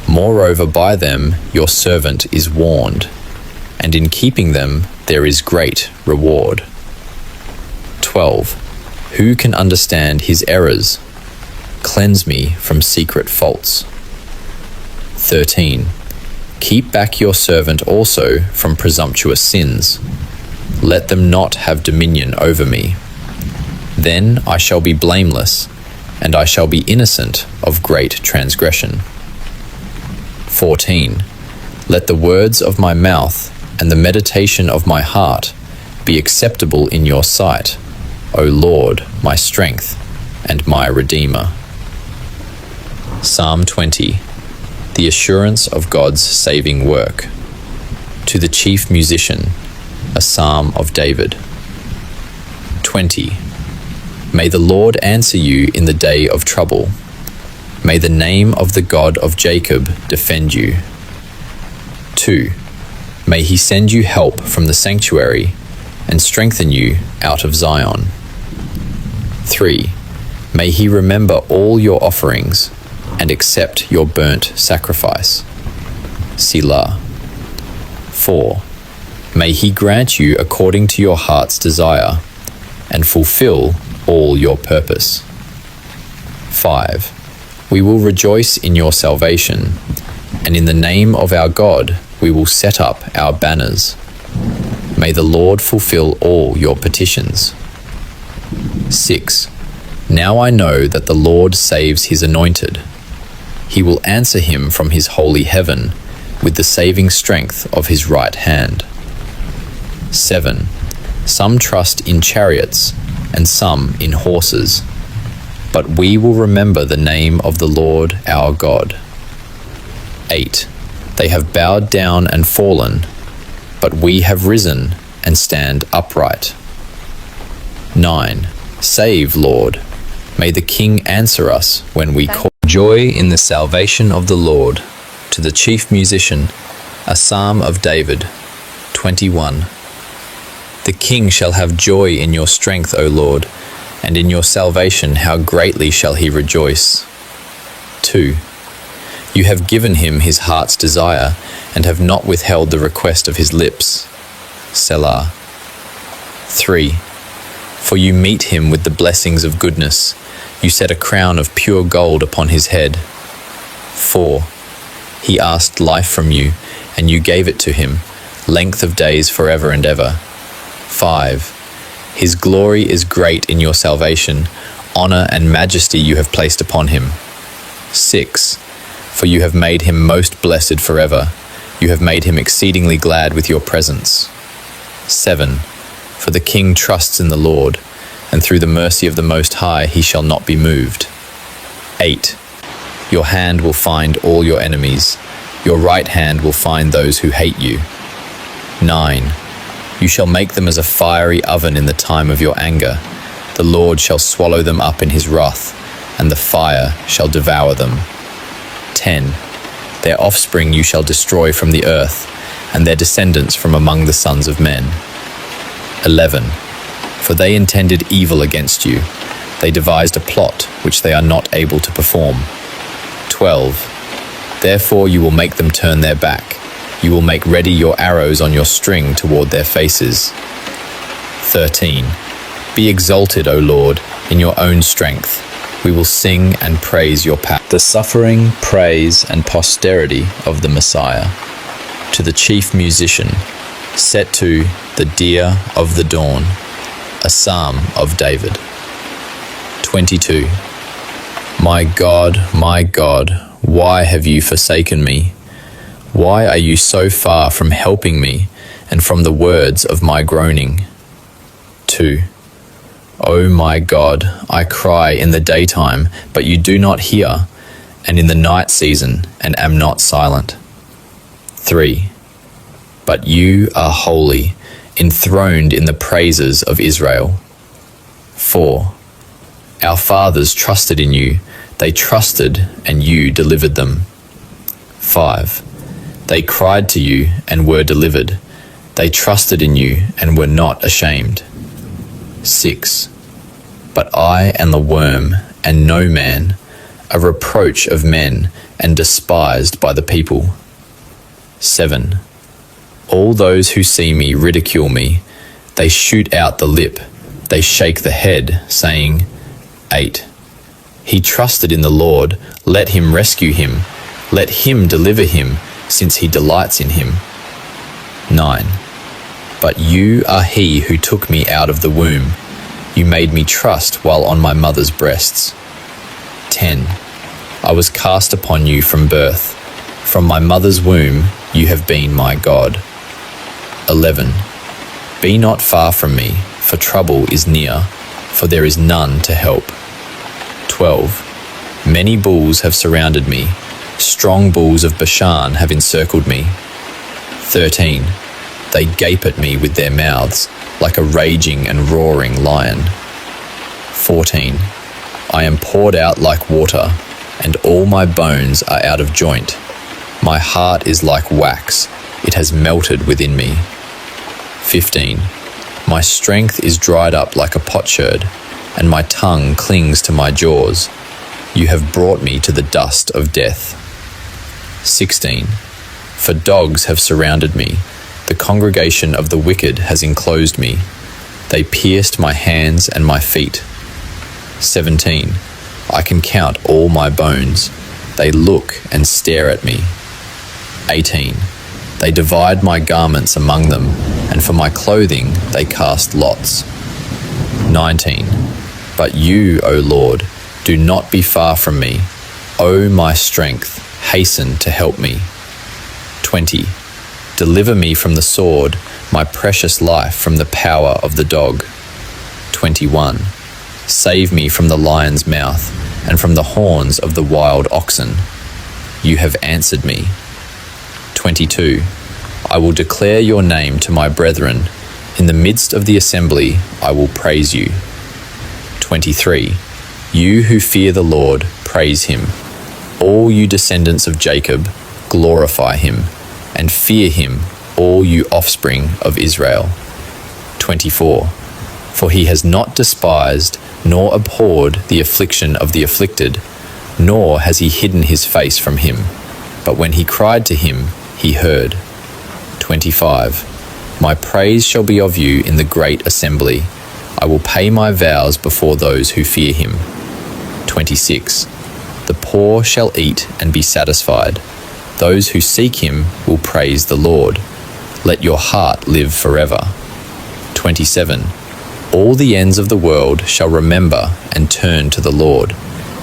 Moreover by them your servant is warned, and in keeping them there is great reward. 12. Who can understand his errors? Cleanse me from secret faults. 13. Keep back your servant also from presumptuous sins. Let them not have dominion over me. Then I shall be blameless, and I shall be innocent of great transgression. 14. Let the words of my mouth and the meditation of my heart be acceptable in your sight, O Lord, my strength and my Redeemer. Psalm 20. The assurance of God's saving work. To the chief musician, a psalm of David. 20. May the Lord answer you in the day of trouble. May the name of the God of Jacob defend you. 2. May he send you help from the sanctuary and strengthen you out of Zion. 3. May he remember all your offerings and accept your burnt sacrifice. Selah. 4. May he grant you according to your heart's desire and fulfill all your purpose. 5. We will rejoice in your salvation, and in the name of our God we will set up our banners. May the Lord fulfill all your petitions. 6. Now I know that the Lord saves his anointed. He will answer him from his holy heaven with the saving strength of his right hand. 7. Some trust in chariots and some in horses, but we will remember the name of the Lord our God. 8. They have bowed down and fallen, but we have risen and stand upright. 9. Save, Lord. May the King answer us when we call. Joy in the salvation of the Lord. To the chief musician, a psalm of David. 21. The King shall have joy in your strength, O Lord, and in your salvation how greatly shall he rejoice. 2. You have given him his heart's desire, and have not withheld the request of his lips. Selah. 3. For you meet him with the blessings of goodness. You set a crown of pure gold upon his head. 4. He asked life from you, and you gave it to him, length of days forever and ever. 5. His glory is great in your salvation. Honor and majesty you have placed upon him. 6. For you have made him most blessed forever. You have made him exceedingly glad with your presence. 7. For the King trusts in the Lord, and through the mercy of the Most High he shall not be moved. 8. Your hand will find all your enemies. Your right hand will find those who hate you. 9. You shall make them as a fiery oven in the time of your anger. The Lord shall swallow them up in his wrath, and the fire shall devour them. 10. Their offspring you shall destroy from the earth, and their descendants from among the sons of men. 11. For they intended evil against you. They devised a plot which they are not able to perform. 12. Therefore you will make them turn their back. You will make ready your arrows on your string toward their faces. 13. Be exalted, O Lord, in your own strength. We will sing and praise your power. The suffering, praise, and posterity of the Messiah. To the chief musician, set to the deer of the dawn, a psalm of David. 22. My God, why have you forsaken me? Why are you so far from helping me and from the words of my groaning? 2. O my God, I cry in the daytime, but you do not hear, and in the night season, and am not silent. 3. But you are holy, enthroned in the praises of Israel. 4. Our fathers trusted in you. They trusted, and you delivered them. 5. They cried to you and were delivered. They trusted in you and were not ashamed. 6. But I am the worm and no man, a reproach of men and despised by the people. 7. All those who see me ridicule me. They shoot out the lip. They shake the head, saying, 8. He trusted in the Lord. Let him rescue him. Let him deliver him, since he delights in him. 9. But you are he who took me out of the womb. You made me trust while on my mother's breasts. 10. I was cast upon you from birth. From my mother's womb you have been my God. 11. Be not far from me, for trouble is near, for there is none to help. 12. Many bulls have surrounded me. Strong bulls of Bashan have encircled me. 13. They gape at me with their mouths, like a raging and roaring lion. 14. I am poured out like water, and all my bones are out of joint. My heart is like wax, it has melted within me. 15. My strength is dried up like a potsherd, and my tongue clings to my jaws. You have brought me to the dust of death. 16. For dogs have surrounded me. The congregation of the wicked has enclosed me. They pierced my hands and my feet. 17. I can count all my bones. They look and stare at me. 18. They divide my garments among them, and for my clothing they cast lots. 19. But you, O Lord, do not be far from me. O my strength, hasten to help me. 20. Deliver me from the sword, my precious life from the power of the dog. 21. Save me from the lion's mouth, and from the horns of the wild oxen. You have answered me. 22. I will declare your name to my brethren. In the midst of the assembly, I will praise you. 23. You who fear the Lord, praise him. All you descendants of Jacob, glorify him, and fear him, all you offspring of Israel. 24. For he has not despised nor abhorred the affliction of the afflicted, nor has he hidden his face from him. But when he cried to him, he heard. 25. My praise shall be of you in the great assembly. I will pay my vows before those who fear him. 26. The poor shall eat and be satisfied. Those who seek him will praise the Lord. Let your heart live forever. 27. All the ends of the world shall remember and turn to the Lord,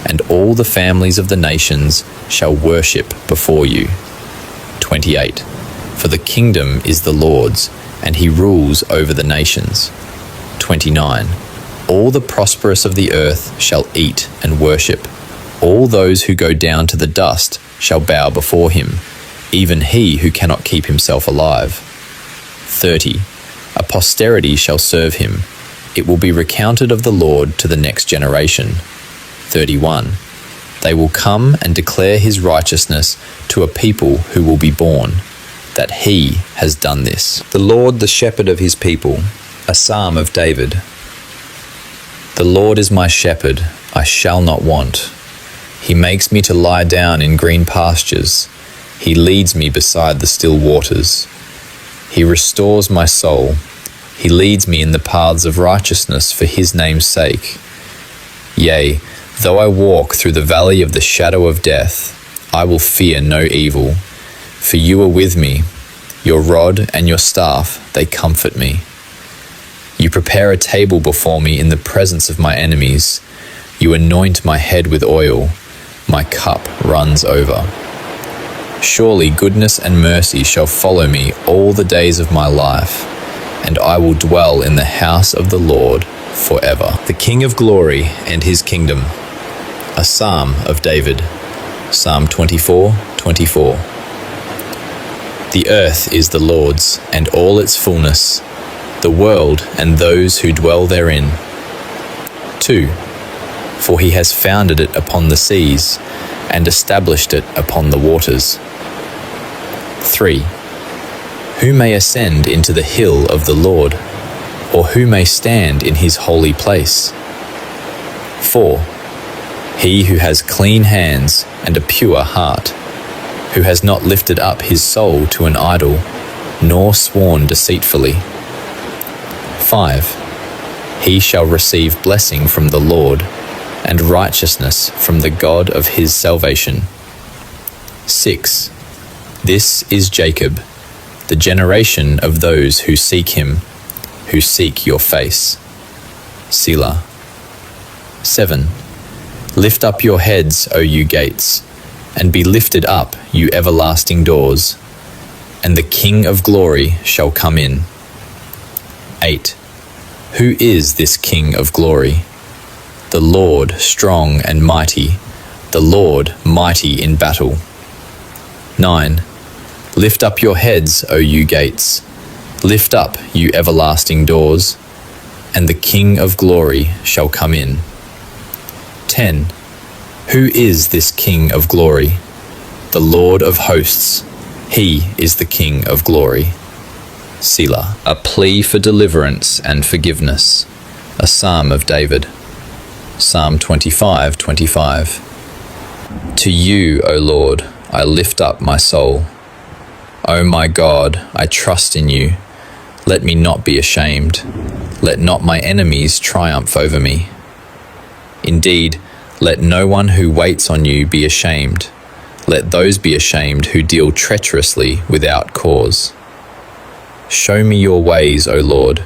and all the families of the nations shall worship before you. 28. For the kingdom is the Lord's, and he rules over the nations. 29. All the prosperous of the earth shall eat and worship. All those who go down to the dust shall bow before him, even he who cannot keep himself alive. 30. A posterity shall serve him. It will be recounted of the Lord to the next generation. 31. They will come and declare his righteousness to a people who will be born, that he has done this. The Lord, the shepherd of his people, a psalm of David. The Lord is my shepherd, I shall not want. He makes me to lie down in green pastures. He leads me beside the still waters. He restores my soul. He leads me in the paths of righteousness for his name's sake. Yea, though I walk through the valley of the shadow of death, I will fear no evil. For you are with me. Your rod and your staff, they comfort me. You prepare a table before me in the presence of my enemies. You anoint my head with oil. My cup runs over. Surely goodness and mercy shall follow me all the days of my life, and I will dwell in the house of the Lord forever. The King of Glory and his kingdom. A psalm of David. Psalm 24:24. The earth is the Lord's, and all its fullness, the world and those who dwell therein. 2. For he has founded it upon the seas, and established it upon the waters. 3. Who may ascend into the hill of the Lord, or who may stand in his holy place? 4. He who has clean hands and a pure heart, who has not lifted up his soul to an idol, nor sworn deceitfully. 5. He shall receive blessing from the Lord, and righteousness from the God of his salvation. 6. This is Jacob, the generation of those who seek him, who seek your face. Selah. 7. Lift up your heads, O you gates, and be lifted up, you everlasting doors, and the King of glory shall come in. 8. Who is this King of glory? The Lord strong and mighty, the Lord mighty in battle. 9. Lift up your heads, O you gates, lift up, you everlasting doors, and the King of glory shall come in. 10. Who is this King of glory? The Lord of hosts, he is the King of glory. Selah. A plea for deliverance and forgiveness. A psalm of David. Psalm 25:25. To you, O Lord, I lift up my soul. O my God, I trust in you. Let me not be ashamed. Let not my enemies triumph over me. Indeed, let no one who waits on you be ashamed. Let those be ashamed who deal treacherously without cause. Show me your ways, O Lord.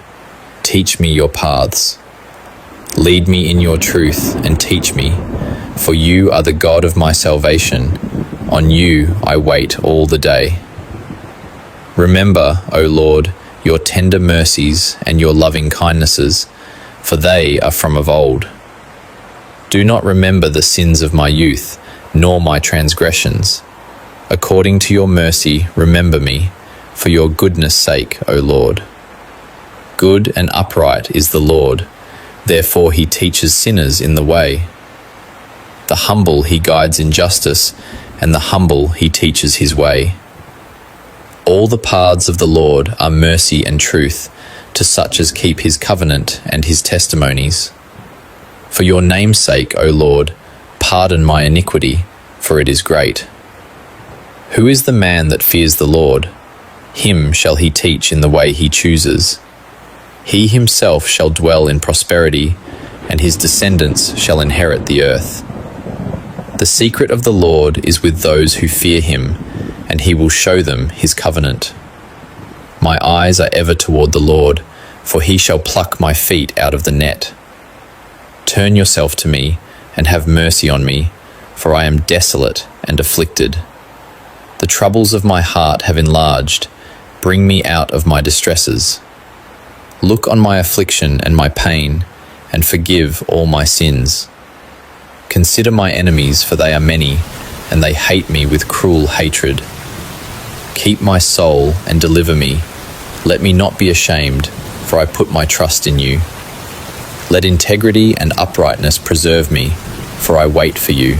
Teach me your paths. Lead me in your truth and teach me, for you are the God of my salvation. On you I wait all the day. Remember, O Lord, your tender mercies and your loving kindnesses, for they are from of old. Do not remember the sins of my youth, nor my transgressions. According to your mercy, remember me, for your goodness' sake, O Lord. Good and upright is the Lord. Therefore he teaches sinners in the way. The humble he guides in justice, and the humble he teaches his way. All the paths of the Lord are mercy and truth to such as keep his covenant and his testimonies. For your name's sake, O Lord, pardon my iniquity, for it is great. Who is the man that fears the Lord? Him shall he teach in the way he chooses. He himself shall dwell in prosperity, and his descendants shall inherit the earth. The secret of the Lord is with those who fear him, and he will show them his covenant. My eyes are ever toward the Lord, for he shall pluck my feet out of the net. Turn yourself to me, and have mercy on me, for I am desolate and afflicted. The troubles of my heart have enlarged. Bring me out of my distresses. Look on my affliction and my pain, and forgive all my sins. Consider my enemies, for they are many, and they hate me with cruel hatred. Keep my soul and deliver me. Let me not be ashamed, for I put my trust in you. Let integrity and uprightness preserve me, for I wait for you.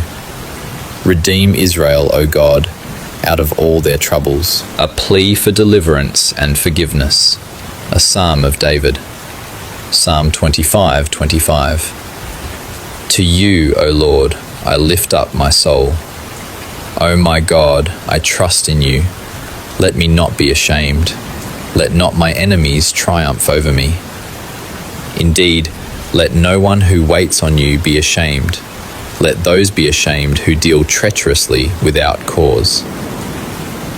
Redeem Israel, O God, out of all their troubles. A plea for deliverance and forgiveness. A psalm of David. Psalm 25:25. To you, O Lord, I lift up my soul. O my God, I trust in you. Let me not be ashamed. Let not my enemies triumph over me. Indeed, let no one who waits on you be ashamed. Let those be ashamed who deal treacherously without cause.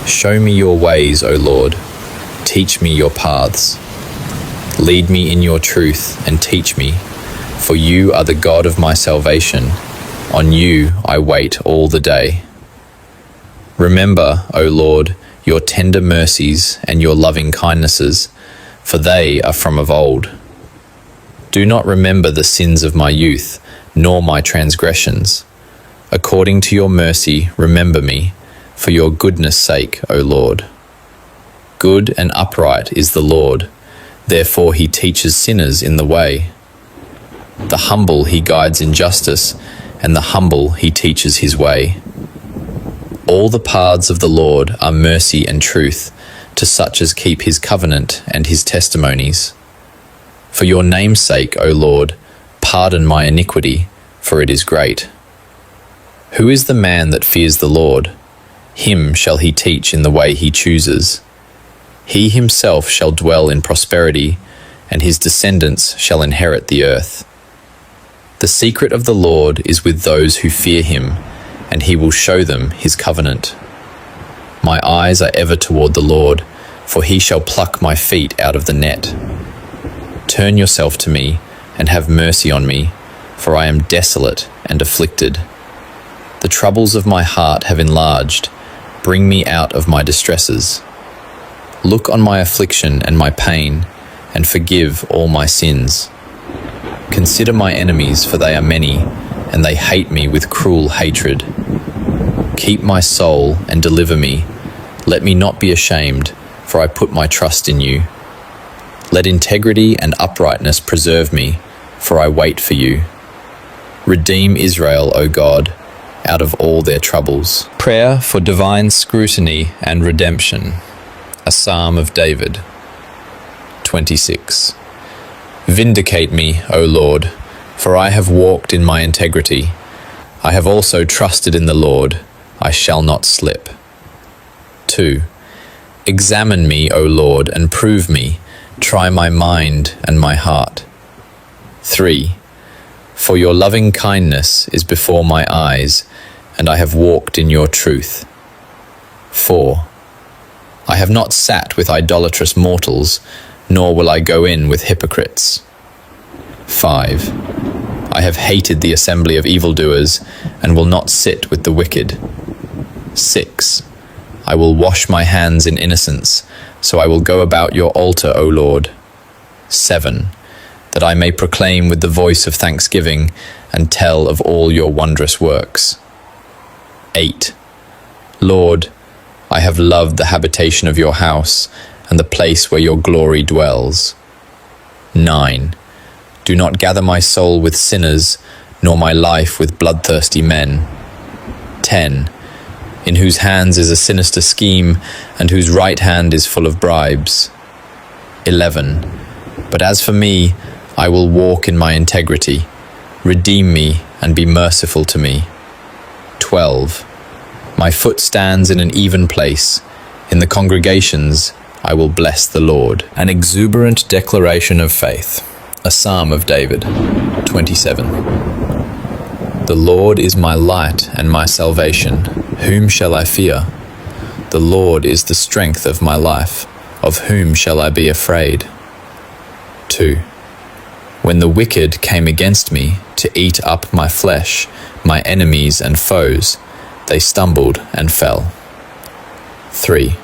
Show me your ways, O Lord. Teach me your paths. Lead me in your truth and teach me, for you are the God of my salvation. On you I wait all the day. Remember, O Lord, your tender mercies and your loving kindnesses, for they are from of old. Do not remember the sins of my youth, nor my transgressions. According to your mercy, remember me, for your goodness' sake, O Lord. Good and upright is the Lord, therefore he teaches sinners in the way. The humble he guides in justice, and the humble he teaches his way. All the paths of the Lord are mercy and truth to such as keep his covenant and his testimonies. For your name's sake, O Lord, pardon my iniquity, for it is great. Who is the man that fears the Lord? Him shall he teach in the way he chooses. He himself shall dwell in prosperity, and his descendants shall inherit the earth. The secret of the Lord is with those who fear him, and he will show them his covenant. My eyes are ever toward the Lord, for he shall pluck my feet out of the net. Turn yourself to me, and have mercy on me, for I am desolate and afflicted. The troubles of my heart have enlarged. Bring me out of my distresses. Look on my affliction and my pain, and forgive all my sins. Consider my enemies, for they are many, and they hate me with cruel hatred. Keep my soul and deliver me. Let me not be ashamed, for I put my trust in you. Let integrity and uprightness preserve me, for I wait for you. Redeem Israel, O God, out of all their troubles. Prayer for divine scrutiny and redemption. A psalm of David. 26. Vindicate me, O Lord, for I have walked in my integrity. I have also trusted in the Lord. I shall not slip. 2. Examine me, O Lord, and prove me. Try my mind and my heart. 3. For your loving kindness is before my eyes, and I have walked in your truth. 4. I have not sat with idolatrous mortals, nor will I go in with hypocrites. 5. I have hated the assembly of evildoers, and will not sit with the wicked. 6. I will wash my hands in innocence, so I will go about your altar, O Lord. 7. That I may proclaim with the voice of thanksgiving, and tell of all your wondrous works. 8. Lord, I have loved the habitation of your house, and the place where your glory dwells. 9. Do not gather my soul with sinners, nor my life with bloodthirsty men. 10. In whose hands is a sinister scheme, and whose right hand is full of bribes. 11. But as for me, I will walk in my integrity. Redeem me and be merciful to me. 12. My foot stands in an even place. In the congregations, I will bless the Lord. An exuberant declaration of faith. A Psalm of David. 27. The Lord is my light and my salvation. Whom shall I fear? The Lord is the strength of my life. Of whom shall I be afraid? 2. When the wicked came against me to eat up my flesh, my enemies and foes, they stumbled and fell. 3.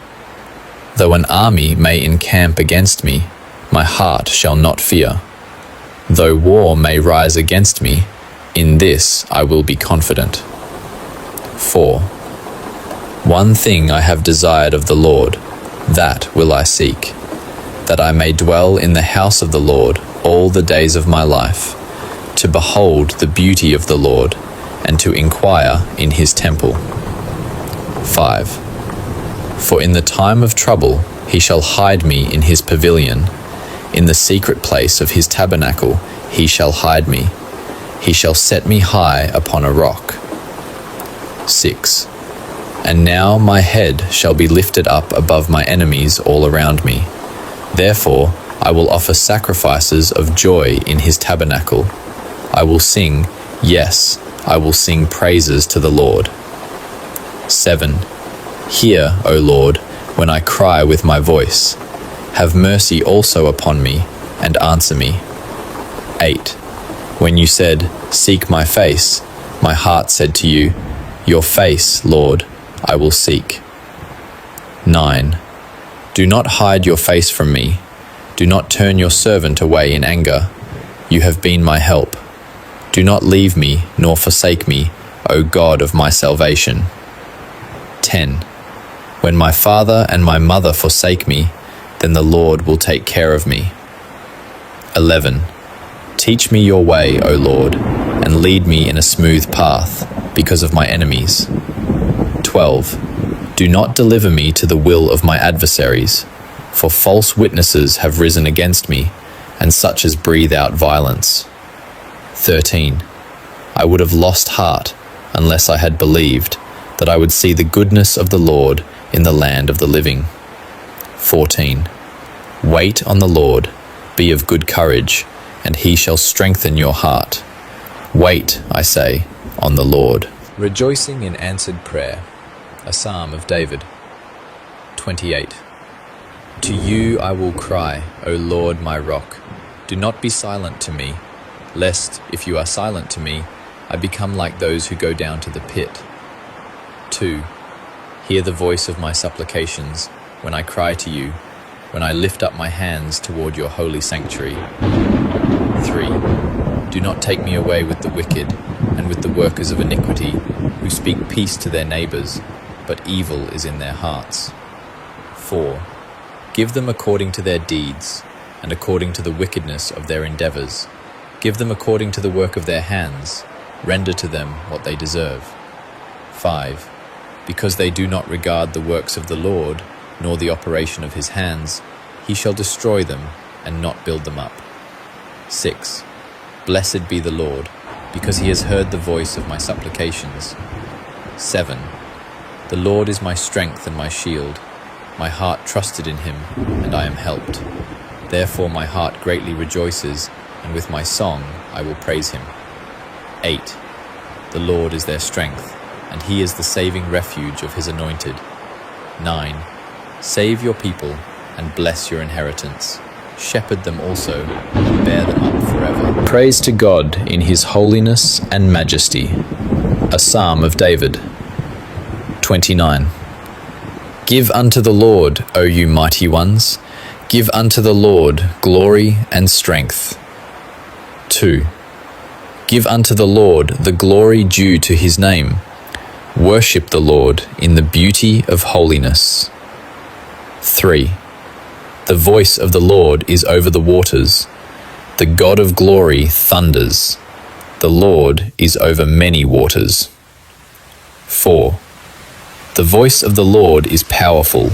Though an army may encamp against me, my heart shall not fear. Though war may rise against me, in this I will be confident. 4. One thing I have desired of the Lord, that will I seek, that I may dwell in the house of the Lord all the days of my life, to behold the beauty of the Lord, and to inquire in his temple. 5. For in the time of trouble he shall hide me in his pavilion. In the secret place of his tabernacle he shall hide me. He shall set me high upon a rock. 6. And now my head shall be lifted up above my enemies all around me. Therefore I will offer sacrifices of joy in his tabernacle. I will sing, yes, I will sing praises to the Lord. 7. Hear, O Lord, when I cry with my voice. Have mercy also upon me, and answer me. 8. When you said, seek my face, my heart said to you, your face, Lord, I will seek. 9. Do not hide your face from me. Do not turn your servant away in anger. You have been my help. Do not leave me, nor forsake me, O God of my salvation. 10. When my father and my mother forsake me, then the Lord will take care of me. 11. Teach me your way, O Lord, and lead me in a smooth path, because of my enemies. 12. Do not deliver me to the will of my adversaries, for false witnesses have risen against me, and such as breathe out violence. 13. I would have lost heart unless I had believed that I would see the goodness of the Lord in the land of the living. 14. Wait on the Lord, be of good courage, and he shall strengthen your heart. Wait, I say, on the Lord. Rejoicing in answered prayer. A Psalm of David. 28. To you I will cry, O Lord my rock. Do not be silent to me, lest, if you are silent to me, I become like those who go down to the pit. 2. Hear the voice of my supplications when I cry to you, when I lift up my hands toward your holy sanctuary. 3. Do not take me away with the wicked and with the workers of iniquity, who speak peace to their neighbors, but evil is in their hearts. 4. Give them according to their deeds, and according to the wickedness of their endeavors. Give them according to the work of their hands. Render to them what they deserve. 5. Because they do not regard the works of the Lord, nor the operation of his hands, he shall destroy them and not build them up. 6. Blessed be the Lord, because he has heard the voice of my supplications. 7. The Lord is my strength and my shield. My heart trusted in him, and I am helped. Therefore my heart greatly rejoices, and with my song I will praise him. 8. The Lord is their strength, and he is the saving refuge of his anointed. 9. Save your people, and bless your inheritance. Shepherd them also, and bear them up forever. Praise to God in his holiness and majesty. A Psalm of David. 29. Give unto the Lord, O you mighty ones. Give unto the Lord glory and strength. 2. Give unto the Lord the glory due to his name. Worship the Lord in the beauty of holiness. 3. The voice of the Lord is over the waters. The God of glory thunders. The Lord is over many waters. 4. The voice of the Lord is powerful.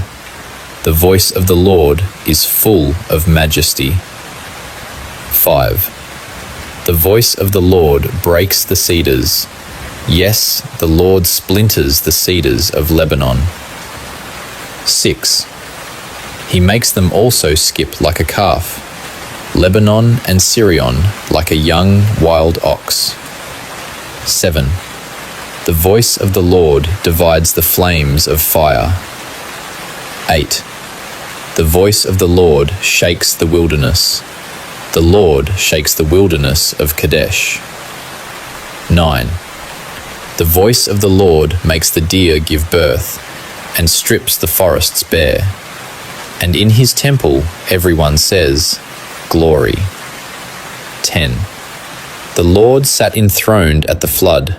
The voice of the Lord is full of majesty. 5. The voice of the Lord breaks the cedars. Yes, the Lord splinters the cedars of Lebanon. 6. He makes them also skip like a calf, Lebanon and Sirion like a young wild ox. 7. The voice of the Lord divides the flames of fire. 8. The voice of the Lord shakes the wilderness. The Lord shakes the wilderness of Kadesh. 9. The voice of the Lord makes the deer give birth, and strips the forests bare. And in his temple everyone says, Glory. 10. The Lord sat enthroned at the flood,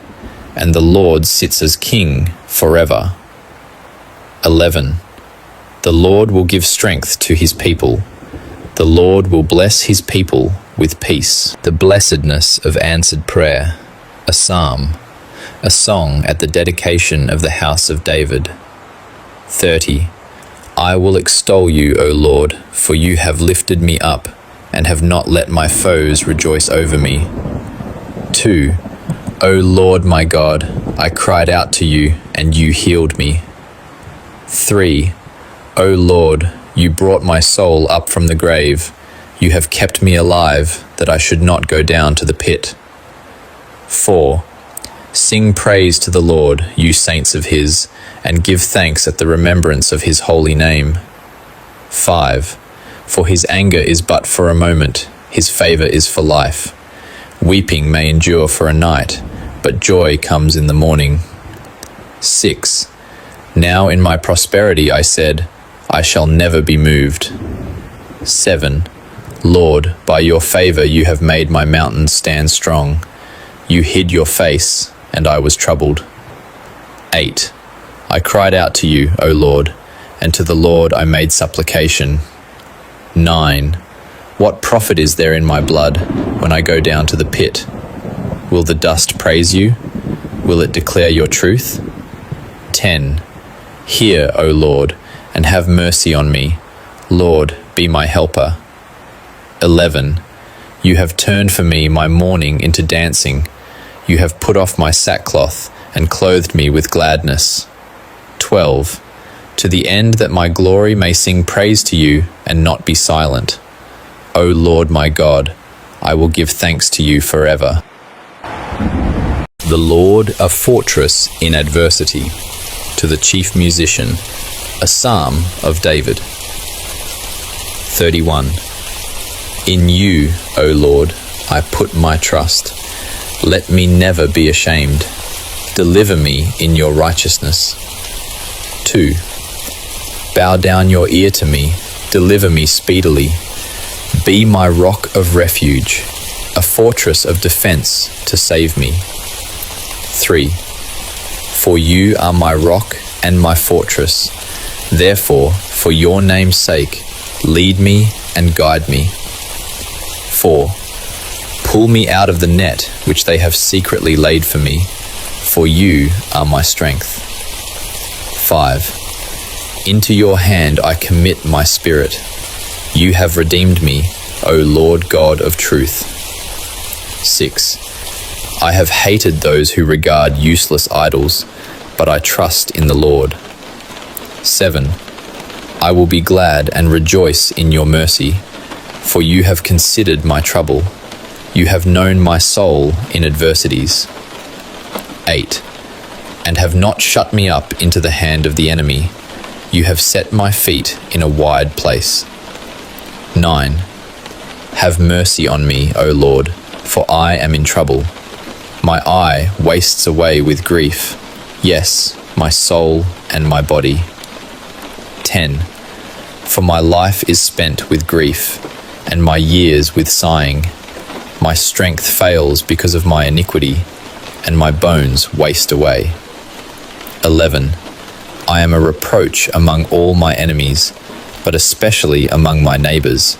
and the Lord sits as King forever. 11. The Lord will give strength to his people. The Lord will bless his people with peace. The blessedness of answered prayer. A psalm. A song at the dedication of the house of David. 30. I will extol you, O Lord, for you have lifted me up, and have not let my foes rejoice over me. 2. O Lord my God, I cried out to you, and you healed me. 3. O Lord, you brought my soul up from the grave. You have kept me alive, that I should not go down to the pit. 4. Sing praise to the Lord, you saints of his, and give thanks at the remembrance of his holy name. 5. For his anger is but for a moment, his favor is for life. Weeping may endure for a night, but joy comes in the morning. 6. Now in my prosperity I said, I shall never be moved. 7. Lord, by your favor you have made my mountains stand strong. You hid your face, and I was troubled. 8. I cried out to you, O Lord, and to the Lord I made supplication. 9. What profit is there in my blood when I go down to the pit? Will the dust praise you? Will it declare your truth? 10. Hear, O Lord, and have mercy on me. Lord, be my helper. 11. You have turned for me my mourning into dancing. You have put off my sackcloth and clothed me with gladness. 12. To the end that my glory may sing praise to you and not be silent. O Lord my God, I will give thanks to you forever. The Lord a fortress in adversity. To the chief musician, a psalm of David. 31. In you, O Lord, I put my trust. Let me never be ashamed. Deliver me in your righteousness. 2. Bow down your ear to me. Deliver me speedily. Be my rock of refuge, a fortress of defense to save me. 3. For you are my rock and my fortress. Therefore, for your name's sake, lead me and guide me. 4. Pull me out of the net which they have secretly laid for me, for you are my strength. 5. Into your hand I commit my spirit. You have redeemed me, O Lord God of truth. 6. I have hated those who regard useless idols, but I trust in the Lord. 7. I will be glad and rejoice in your mercy, for you have considered my trouble. You have known my soul in adversities. 8. And have not shut me up into the hand of the enemy. You have set my feet in a wide place. 9. Have mercy on me, O Lord, for I am in trouble. My eye wastes away with grief, yes, my soul and my body. 10. For my life is spent with grief, and my years with sighing. My strength fails because of my iniquity, and my bones waste away. 11. I am a reproach among all my enemies, but especially among my neighbors,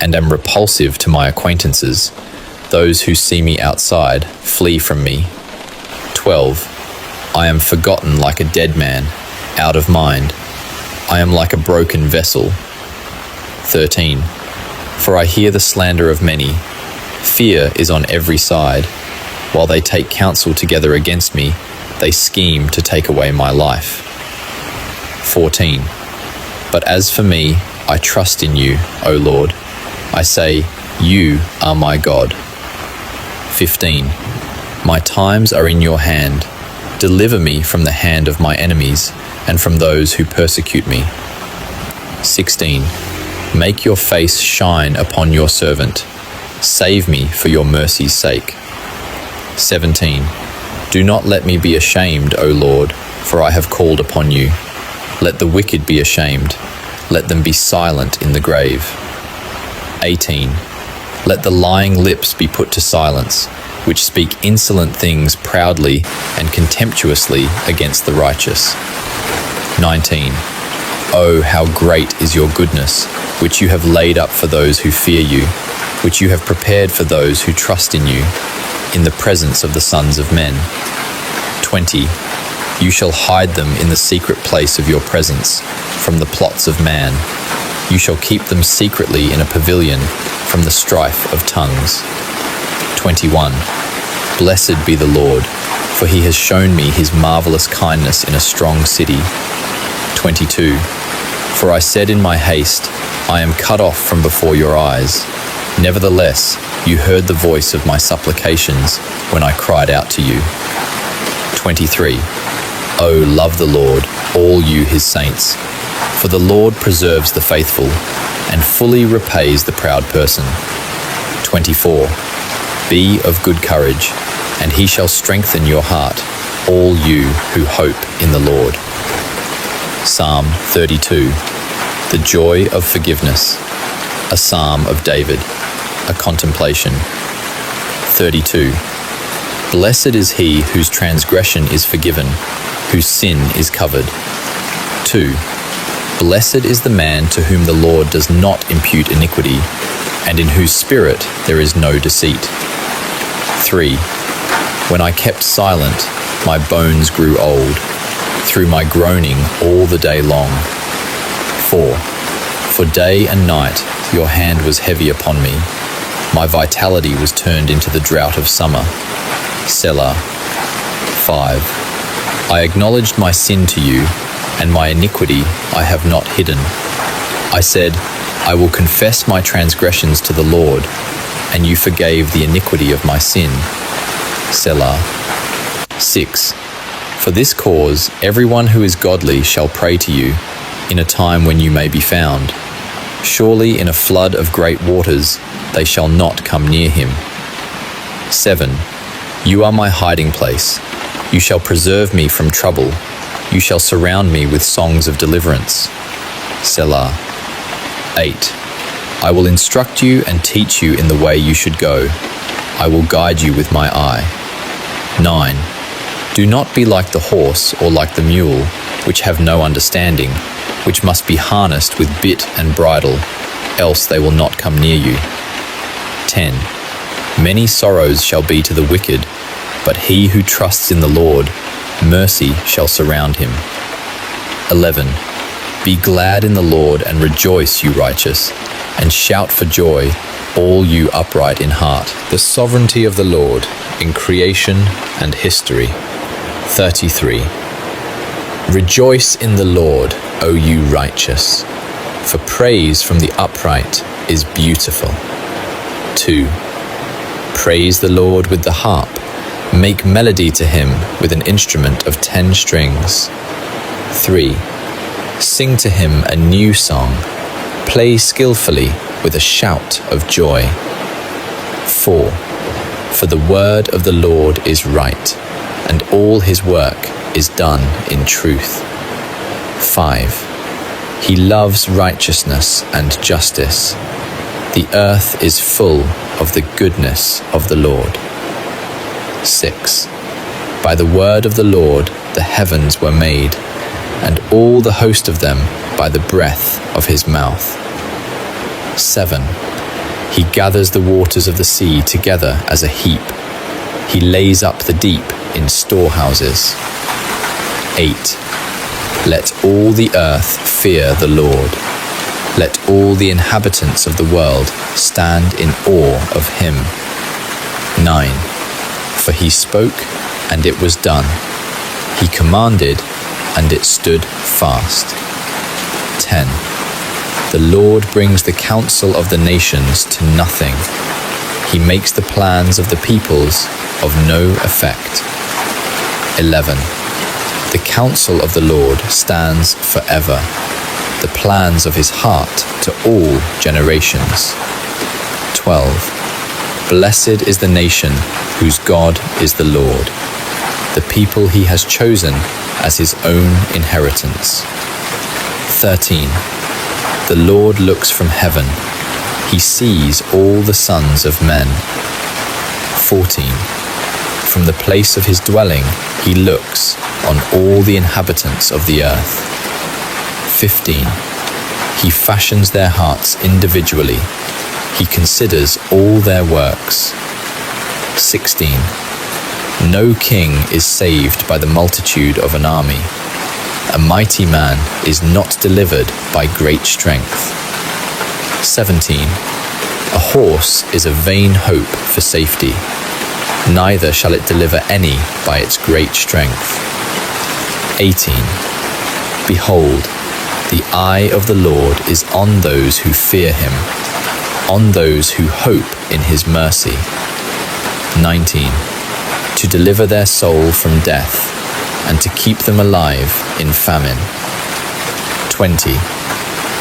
and am repulsive to my acquaintances. Those who see me outside flee from me. 12. I am forgotten like a dead man, out of mind. I am like a broken vessel. 13. For I hear the slander of many. Fear is on every side. While they take counsel together against me, they scheme to take away my life. 14. But as for me, I trust in you, O Lord. I say, you are my God. 15. My times are in your hand. Deliver me from the hand of my enemies and from those who persecute me. 16. Make your face shine upon your servant. Save me for your mercy's sake. 17. Do not let me be ashamed, O Lord, for I have called upon you. Let the wicked be ashamed. Let them be silent in the grave. 18. Let the lying lips be put to silence, which speak insolent things proudly and contemptuously against the righteous. 19. Oh, how great is your goodness, which you have laid up for those who fear you, which you have prepared for those who trust in you, in the presence of the sons of men. 20. You shall hide them in the secret place of your presence, from the plots of man. You shall keep them secretly in a pavilion, from the strife of tongues. 21. Blessed be the Lord, for he has shown me his marvelous kindness in a strong city. 22. For I said in my haste, I am cut off from before your eyes. Nevertheless, you heard the voice of my supplications when I cried out to you. 23. Oh, love the Lord, all you his saints, for the Lord preserves the faithful and fully repays the proud person. 24. Be of good courage, and he shall strengthen your heart, all you who hope in the Lord. Psalm 32. The joy of forgiveness. A psalm of David. A contemplation. 32. Blessed is he whose transgression is forgiven, whose sin is covered. 2. Blessed is the man to whom the Lord does not impute iniquity, and in whose spirit there is no deceit. 3. When I kept silent, my bones grew old, through my groaning all the day long. 4. For day and night your hand was heavy upon me. My vitality was turned into the drought of summer. Selah. 5. I acknowledged my sin to you, and my iniquity I have not hidden. I said, I will confess my transgressions to the Lord, and you forgave the iniquity of my sin. Selah. 6. For this cause everyone who is godly shall pray to you, in a time when you may be found. Surely in a flood of great waters they shall not come near him. 7. You are my hiding place. You shall preserve me from trouble. You shall surround me with songs of deliverance. Selah. 8. I will instruct you and teach you in the way you should go. I will guide you with my eye. 9. Do not be like the horse or like the mule, which have no understanding, which must be harnessed with bit and bridle, else they will not come near you. 10. Many sorrows shall be to the wicked, but he who trusts in the Lord, mercy shall surround him. 11. Be glad in the Lord and rejoice, you righteous, and shout for joy, all you upright in heart. The sovereignty of the Lord in creation and history. 33. Rejoice in the Lord, O you righteous, for praise from the upright is beautiful. 2. Praise the Lord with the harp. Make melody to him with an instrument of 10 strings. 3. Sing to him a new song. Play skillfully with a shout of joy. 4. For the word of the Lord is right, and all his work is done in truth. 5. He loves righteousness and justice. The earth is full of the goodness of the Lord. 6. By the word of the Lord the heavens were made, and all the host of them by the breath of his mouth. 7. He gathers the waters of the sea together as a heap. He lays up the deep in storehouses. 8. Let all the earth fear the Lord. Let all the inhabitants of the world stand in awe of him. 9. For he spoke, and it was done. He commanded, and it stood fast. 10. The Lord brings the counsel of the nations to nothing. He makes the plans of the peoples of no effect. 11. The counsel of the Lord stands forever, the plans of his heart to all generations. 12. Blessed is the nation whose God is the Lord, the people he has chosen as his own inheritance. 13. The Lord looks from heaven. He sees all the sons of men. 14. From the place of his dwelling, he looks on all the inhabitants of the earth. 15. He fashions their hearts individually. He considers all their works. 16. No king is saved by the multitude of an army. A mighty man is not delivered by great strength. 17. A horse is a vain hope for safety. Neither shall it deliver any by its great strength. 18. Behold, the eye of the Lord is on those who fear him, on those who hope in his mercy. 19. To deliver their soul from death, and to keep them alive in famine. 20.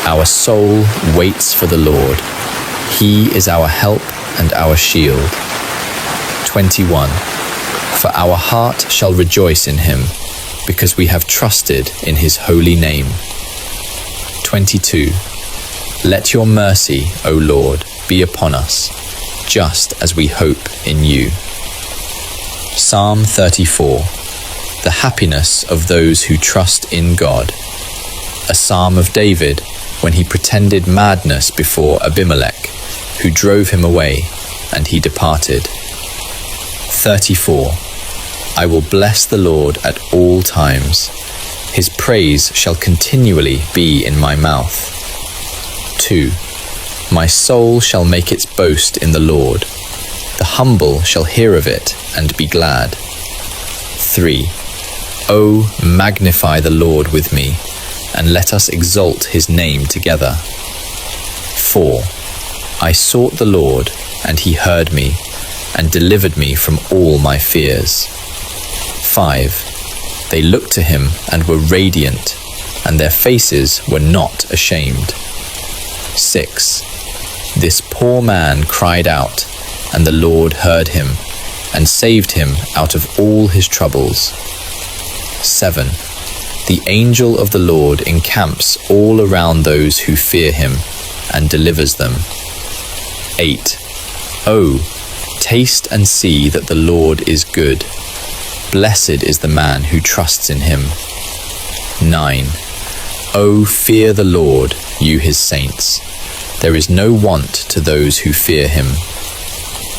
Our soul waits for the Lord. He is our help and our shield. 21. For our heart shall rejoice in him, because we have trusted in his holy name. 22. Let your mercy, O Lord, be upon us, just as we hope in you. Psalm 34. The happiness of those who trust in God. A psalm of David when he pretended madness before Abimelech, who drove him away, and he departed. 34. I will bless the Lord at all times. His praise shall continually be in my mouth. 2. My soul shall make its boast in the Lord. The humble shall hear of it and be glad. 3. O magnify the Lord with me, and let us exalt his name together. 4. I sought the Lord, and he heard me, and delivered me from all my fears. 5. They looked to him and were radiant, and their faces were not ashamed. 6. This poor man cried out, and the Lord heard him, and saved him out of all his troubles. 7. The angel of the Lord encamps all around those who fear him, and delivers them. 8. Oh, taste and see that the Lord is good. Blessed is the man who trusts in him. 9. Oh, fear the Lord, you his saints. There is no want to those who fear him.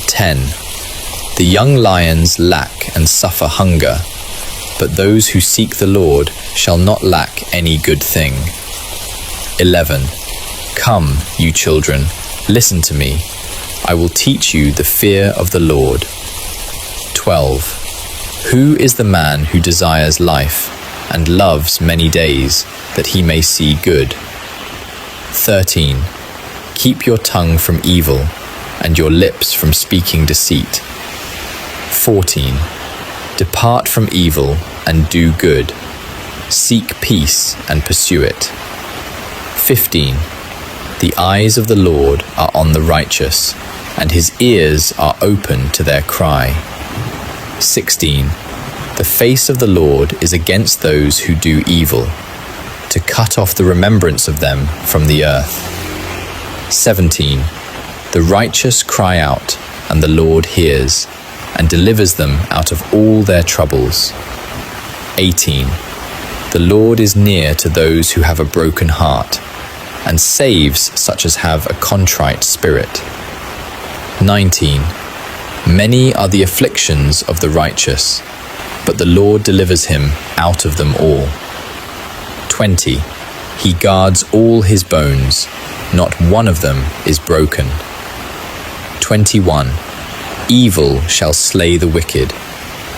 10. The young lions lack and suffer hunger, but those who seek the Lord shall not lack any good thing. 11. Come, you children, listen to me. I will teach you the fear of the Lord. 12. Who is the man who desires life and loves many days, that he may see good? 13. Keep your tongue from evil, and your lips from speaking deceit. 14. Depart from evil and do good. Seek peace and pursue it. 15. The eyes of the Lord are on the righteous, and his ears are open to their cry. 16. The face of the Lord is against those who do evil, to cut off the remembrance of them from the earth. 17. The righteous cry out, and the Lord hears, and delivers them out of all their troubles. 18. The Lord is near to those who have a broken heart, and saves such as have a contrite spirit. 19. Many are the afflictions of the righteous, but the Lord delivers him out of them all. 20. He guards all his bones, not one of them is broken. 21. Evil shall slay the wicked,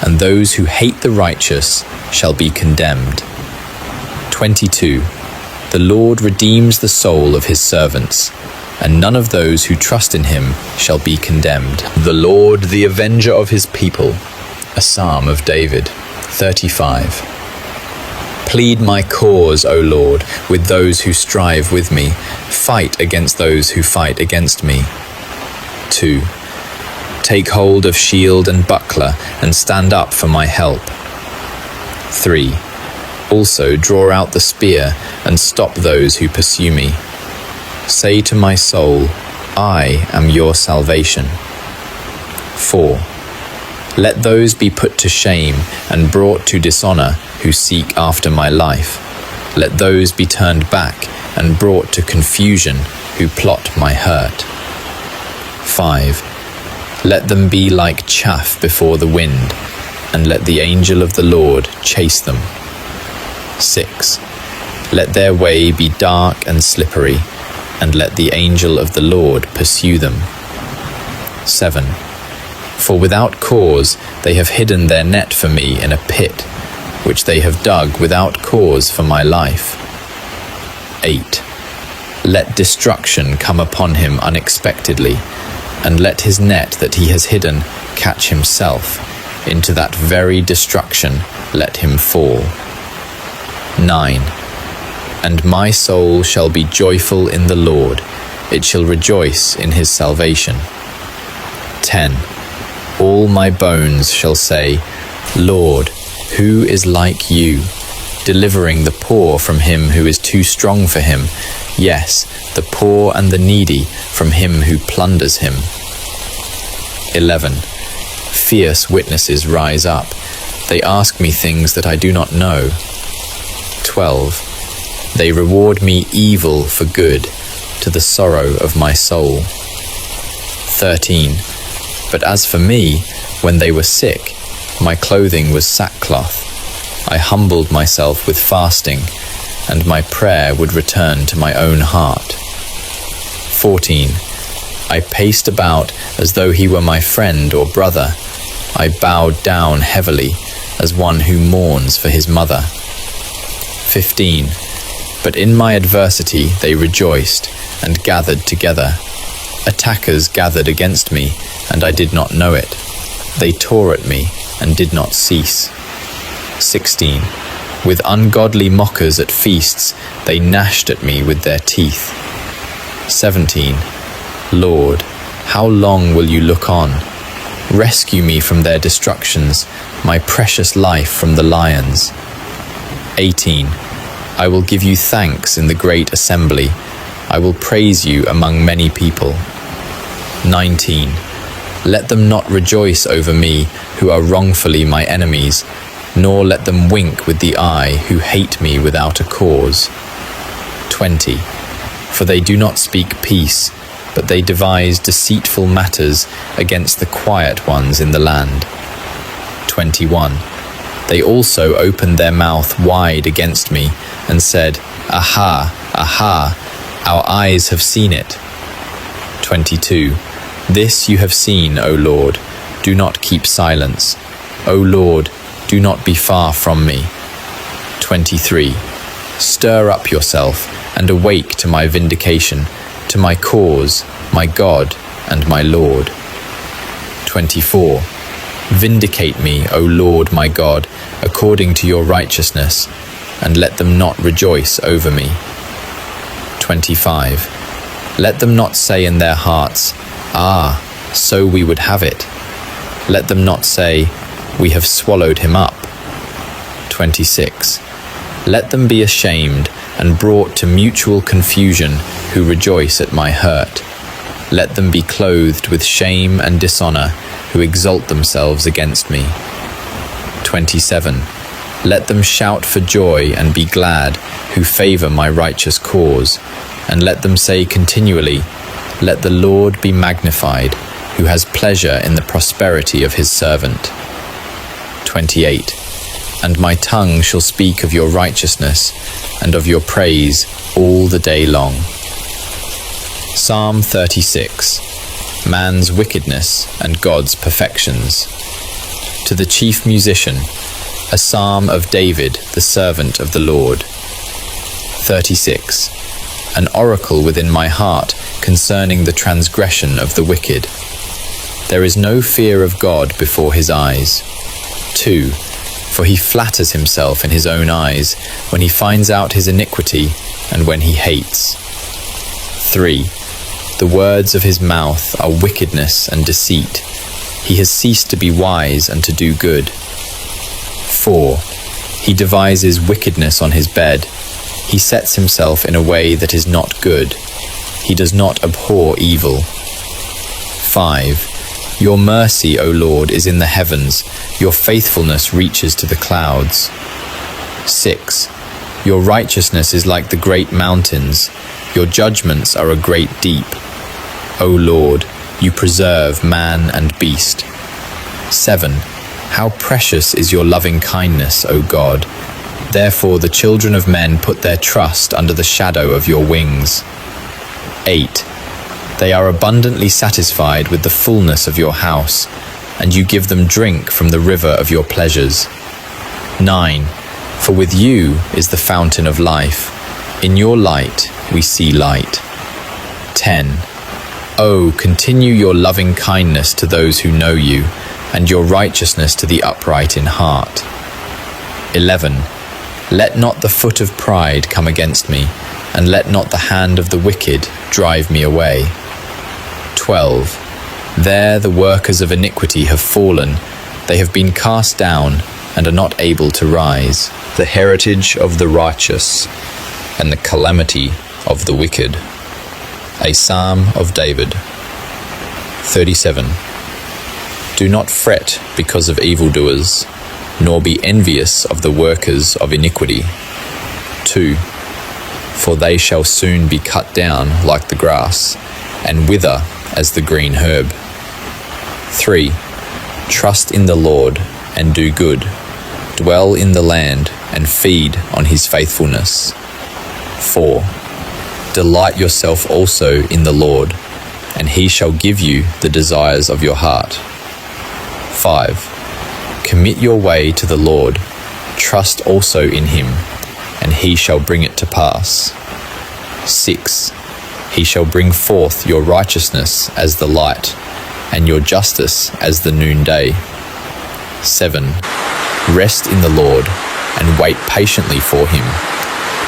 and those who hate the righteous shall be condemned. 22. The Lord redeems the soul of his servants, and none of those who trust in him shall be condemned. The Lord, the avenger of his people. A Psalm of David. 35. Plead my cause, O Lord, with those who strive with me. Fight against those who fight against me. 2. Take hold of shield and buckler, and stand up for my help. 3. Also draw out the spear, and stop those who pursue me. Say to my soul, I am your salvation. 4. Let those be put to shame and brought to dishonor who seek after my life. Let those be turned back and brought to confusion who plot my hurt. 5. Let them be like chaff before the wind, and let the angel of the Lord chase them. 6. Let their way be dark and slippery, and let the angel of the Lord pursue them. 7. For without cause they have hidden their net for me in a pit, which they have dug without cause for my life. 8. Let destruction come upon him unexpectedly, and let his net that he has hidden catch himself. Into that very destruction let him fall. 9. And my soul shall be joyful in the Lord, it shall rejoice in his salvation. 10. All my bones shall say, Lord, who is like you, delivering the poor from him who is too strong for him, yes, the poor and the needy from him who plunders him. 11. Fierce witnesses rise up. They ask me things that I do not know. 12. They reward me evil for good, to the sorrow of my soul. 13. But as for me, when they were sick, my clothing was sackcloth. I humbled myself with fasting, and my prayer would return to my own heart. 14. I paced about as though he were my friend or brother. I bowed down heavily, as one who mourns for his mother. 15. But in my adversity they rejoiced and gathered together. Attackers gathered against me, and I did not know it. They tore at me and did not cease. 16. With ungodly mockers at feasts, they gnashed at me with their teeth. 17. Lord, how long will you look on? Rescue me from their destructions, my precious life from the lions. 18. I will give you thanks in the great assembly. I will praise you among many people. 19. Let them not rejoice over me who are wrongfully my enemies, nor let them wink with the eye who hate me without a cause. 20. For they do not speak peace, but they devise deceitful matters against the quiet ones in the land. 21. They also opened their mouth wide against me and said, Aha, aha, our eyes have seen it. 22. This you have seen, O Lord, do not keep silence. O Lord, do not be far from me. 23. Stir up yourself and awake to my vindication, to my cause, my God and my Lord. 24. Vindicate me, O Lord my God, according to your righteousness, and let them not rejoice over me. 25. Let them not say in their hearts, Ah, so we would have it. Let them not say, We have swallowed him up. 26. Let them be ashamed and brought to mutual confusion who rejoice at my hurt. Let them be clothed with shame and dishonor who exalt themselves against me. 27. Let them shout for joy and be glad who favor my righteous cause, and let them say continually, Let the Lord be magnified, who has pleasure in the prosperity of his servant. 28. And my tongue shall speak of your righteousness and of your praise all the day long. Psalm 36. Man's wickedness and God's perfections. To the chief musician, a psalm of David, the servant of the Lord. 36. An oracle within my heart concerning the transgression of the wicked. There is no fear of God before his eyes. 2. For he flatters himself in his own eyes when he finds out his iniquity and when he hates. 3. The words of his mouth are wickedness and deceit. He has ceased to be wise and to do good. 4. He devises wickedness on his bed. He sets himself in a way that is not good. He does not abhor evil. 5. Your mercy, O Lord, is in the heavens. Your faithfulness reaches to the clouds. 6. Your righteousness is like the great mountains. Your judgments are a great deep. O Lord, you preserve man and beast. 7. How precious is your loving kindness, O God. Therefore the children of men put their trust under the shadow of your wings. 8. They are abundantly satisfied with the fullness of your house, and you give them drink from the river of your pleasures. 9. For with you is the fountain of life. In your light we see light. 10. Oh, continue your loving kindness to those who know you, and your righteousness to the upright in heart. 11. Let not the foot of pride come against me, and let not the hand of the wicked drive me away. 12. There the workers of iniquity have fallen. They have been cast down and are not able to rise. The heritage of the righteous and the calamity of the wicked. A Psalm of David. 37. Do not fret because of evildoers, nor be envious of the workers of iniquity. 2. For they shall soon be cut down like the grass, and wither as the green herb. 3. Trust in the Lord and do good. Dwell in the land and feed on his faithfulness. 4. Delight yourself also in the Lord, and he shall give you the desires of your heart. 5. Commit your way to the Lord. Trust also in him, and he shall bring it to pass. 6. He shall bring forth your righteousness as the light, and your justice as the noonday. 7. Rest in the Lord, and wait patiently for him.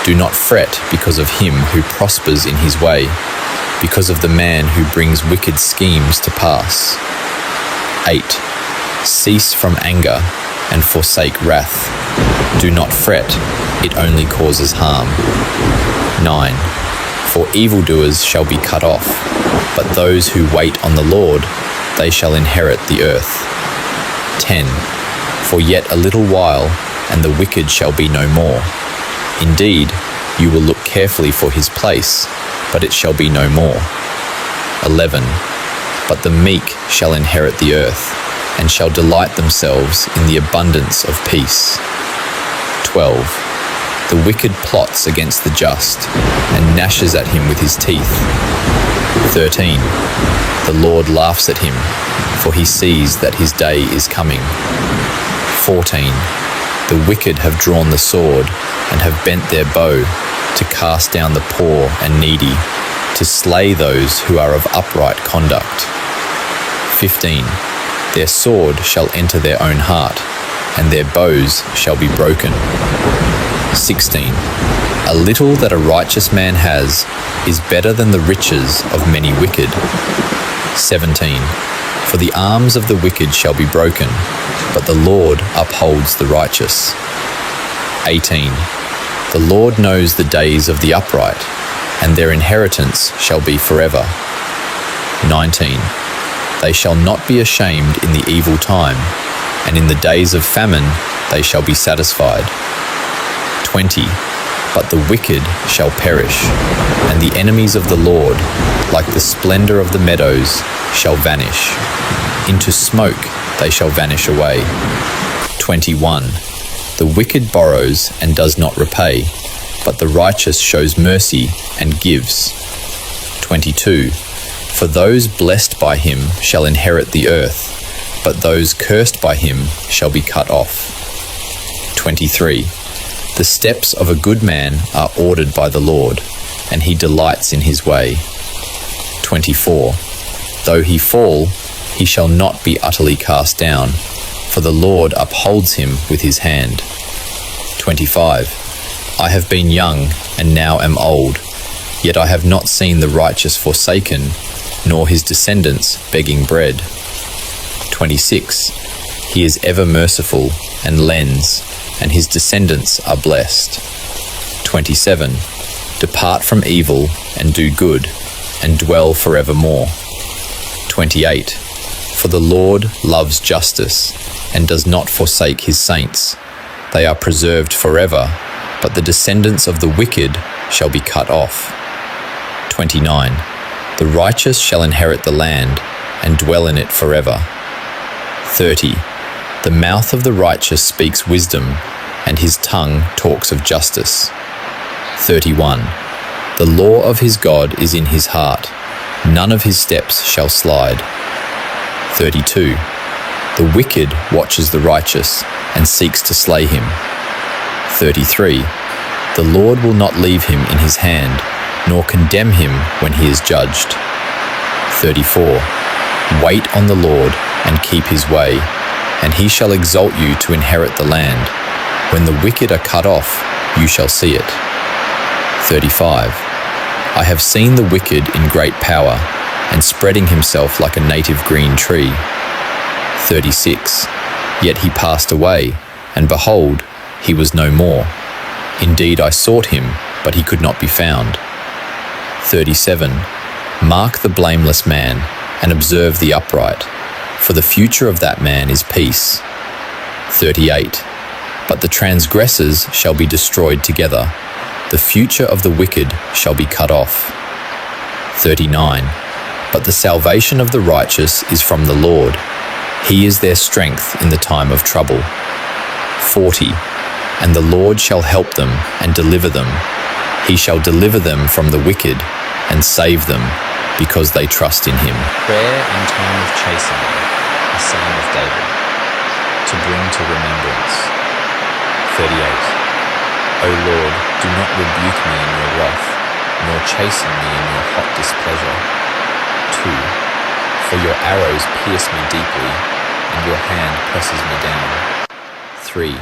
Do not fret because of him who prospers in his way, because of the man who brings wicked schemes to pass. 8. Cease from anger and forsake wrath. Do not fret, it only causes harm. 9. For evildoers shall be cut off, but those who wait on the Lord, they shall inherit the earth. 10. For yet a little while, and the wicked shall be no more. Indeed, you will look carefully for his place, but it shall be no more. 11. But the meek shall inherit the earth, and shall delight themselves in the abundance of peace. 12. The wicked plots against the just, and gnashes at him with his teeth. 13. The Lord laughs at him, for he sees that his day is coming. 14. The wicked have drawn the sword, and have bent their bow, to cast down the poor and needy, to slay those who are of upright conduct. 15. Their sword shall enter their own heart, and their bows shall be broken. 16. A little that a righteous man has is better than the riches of many wicked. 17. For the arms of the wicked shall be broken, but the Lord upholds the righteous. 18. The Lord knows the days of the upright, and their inheritance shall be forever. 19. They shall not be ashamed in the evil time, and in the days of famine they shall be satisfied. 20. but the wicked shall perish, and the enemies of the Lord, like the splendor of the meadows, shall vanish. Into smoke they shall vanish away. 21. The wicked borrows and does not repay, but the righteous shows mercy and gives. 22. For those blessed by him shall inherit the earth, but those cursed by him shall be cut off. 23. The steps of a good man are ordered by the Lord, and he delights in his way. 24. Though he fall, he shall not be utterly cast down, for the Lord upholds him with his hand. 25. I have been young and now am old, yet I have not seen the righteous forsaken, nor his descendants begging bread. 26. He is ever merciful and lends, and his descendants are blessed. 27. Depart from evil and do good, and dwell forevermore. 28. For the Lord loves justice, and does not forsake his saints. They are preserved forever, but the descendants of the wicked shall be cut off. 29. The righteous shall inherit the land, and dwell in it forever. 30. The mouth of the righteous speaks wisdom, and his tongue talks of justice. 31. The law of his God is in his heart, none of his steps shall slide. 32. The wicked watches the righteous, and seeks to slay him. 33. The Lord will not leave him in his hand, nor condemn him when he is judged. 34. Wait on the Lord, and keep his way, and he shall exalt you to inherit the land. When the wicked are cut off, you shall see it. 35. I have seen the wicked in great power, and spreading himself like a native green tree. 36. Yet he passed away, and behold, he was no more. Indeed, I sought him, but he could not be found. 37. Mark the blameless man, and observe the upright, for the future of that man is peace. 38. But the transgressors shall be destroyed together, the future of the wicked shall be cut off. 39. But the salvation of the righteous is from the Lord. He is their strength in the time of trouble. 40. And the Lord shall help them and deliver them. He shall deliver them from the wicked and save them, because they trust in him. Prayer in time of chastening, a psalm of David, to bring to remembrance. 38. O Lord, do not rebuke me in your wrath, nor chasten me in your hot displeasure. 2. For your arrows pierce me deeply, and your hand presses me down. 3.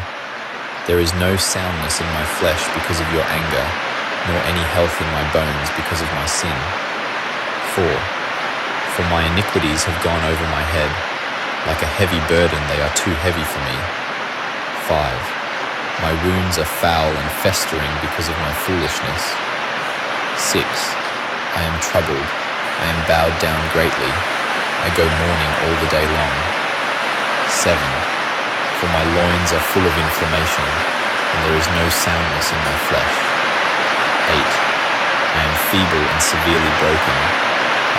There is no soundness in my flesh because of your anger, nor any health in my bones because of my sin. 4. For my iniquities have gone over my head. Like a heavy burden, they are too heavy for me. 5. My wounds are foul and festering because of my foolishness. 6. I am troubled. I am bowed down greatly. I go mourning all the day long. 7. For my loins are full of inflammation, and there is no soundness in my flesh. 8. I am feeble and severely broken.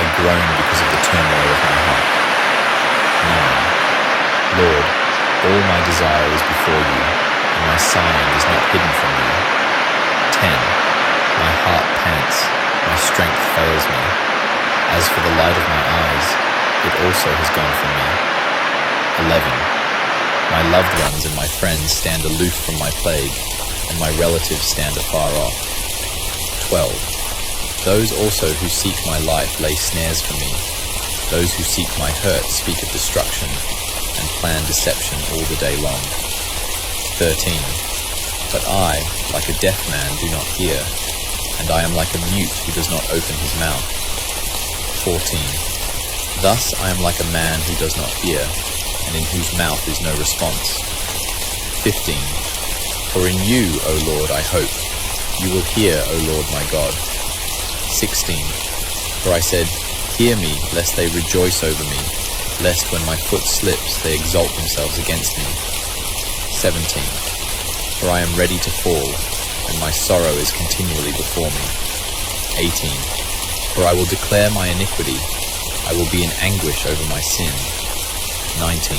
I groan because of the turmoil of my heart. 9. Lord, all my desire is before you, and my sighing is not hidden from you. 10. My heart pants, my strength fails me. As for the light of my eyes, it also has gone from me. 11. My loved ones and my friends stand aloof from my plague, and my relatives stand afar off. 12. Those also who seek my life lay snares for me. Those who seek my hurt speak of destruction, and plan deception all the day long. 13. But I, like a deaf man, do not hear, and I am like a mute who does not open his mouth. 14. Thus I am like a man who does not hear, and in whose mouth is no response. 15. For in you, O Lord, I hope. You will hear, O Lord my God. 16. For I said, hear me, lest they rejoice over me, lest when my foot slips they exalt themselves against me. 17. For I am ready to fall, and my sorrow is continually before me. 18. For I will declare my iniquity, I will be in anguish over my sin. 19.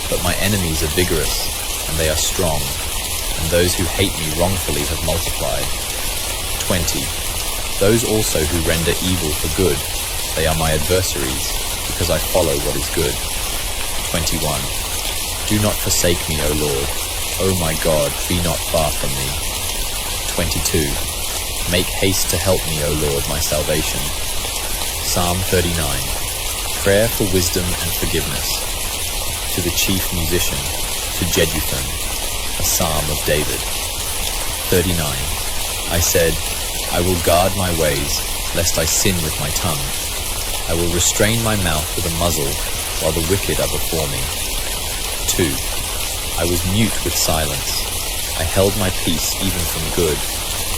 But my enemies are vigorous, and they are strong, and those who hate me wrongfully have multiplied. 20. Those also who render evil for good, they are my adversaries, because I follow what is good. 21. Do not forsake me, O Lord. O my God, be not far from me. 22. Make haste to help me, O Lord, my salvation. Psalm 39. Prayer for wisdom and forgiveness. To the chief musician, to Jeduthun, a psalm of David. 39. I said, I will guard my ways, lest I sin with my tongue. I will restrain my mouth with a muzzle, while the wicked are before me. 2. I was mute with silence. I held my peace even from good,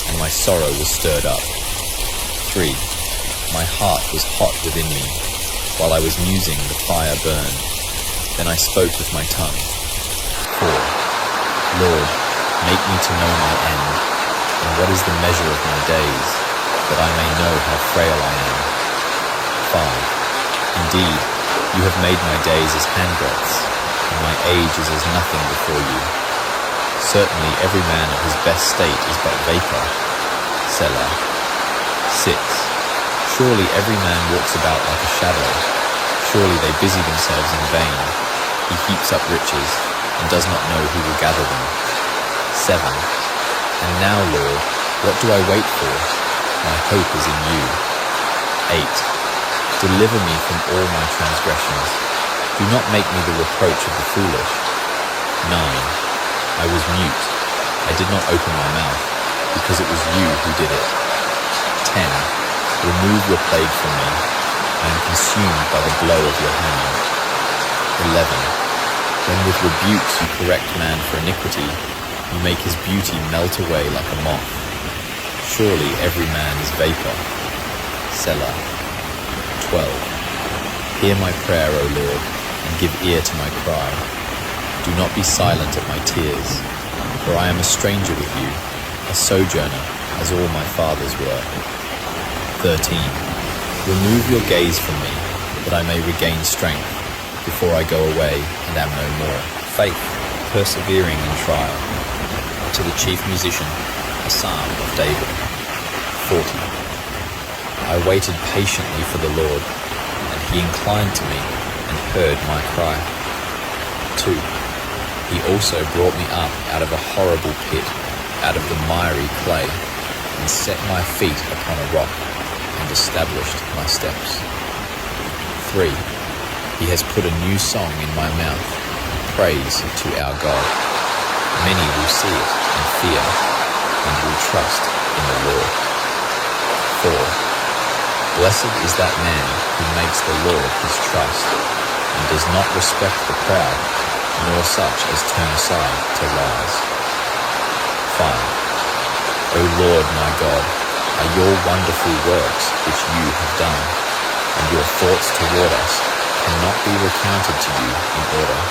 and my sorrow was stirred up. 3. My heart was hot within me. While I was musing, the fire burned. Then I spoke with my tongue. 4. Lord, make me to know my end, and what is the measure of my days, that I may know how frail I am. 5. Indeed, you have made my days as handbreadths, and my age is as nothing before you. Certainly every man of his best state is but vapor. Selah. 6. Surely every man walks about like a shadow. Surely they busy themselves in vain. He heaps up riches, and does not know who will gather them. 7. And now, Lord, what do I wait for? My hope is in you. 8. Deliver me from all my transgressions. Do not make me the reproach of the foolish. 9. I was mute. I did not open my mouth, because it was you who did it. 10. Remove your plague from me. I am consumed by the blow of your hand. 11. When with rebukes you correct man for iniquity, you make his beauty melt away like a moth. Surely every man is vapor. Selah. 12. Hear my prayer, O Lord, and give ear to my cry. Do not be silent at my tears, for I am a stranger with you, a sojourner, as all my fathers were. 13. Remove your gaze from me, that I may regain strength, before I go away and am no more. Faith, persevering in trial. To the chief musician, a psalm of David. 40. I waited patiently for the Lord, and he inclined to me and heard my cry. 2. He also brought me up out of a horrible pit, out of the miry clay, and set my feet upon a rock, and established my steps. 3. He has put a new song in my mouth, praise to our God. Many will see it and fear, and will trust in the Lord. 4. Blessed is that man who makes the Lord his trust, and does not respect the proud, nor such as turn aside to lies. 5. O Lord my God, are your wonderful works which you have done, and your thoughts toward us cannot be recounted to you in order.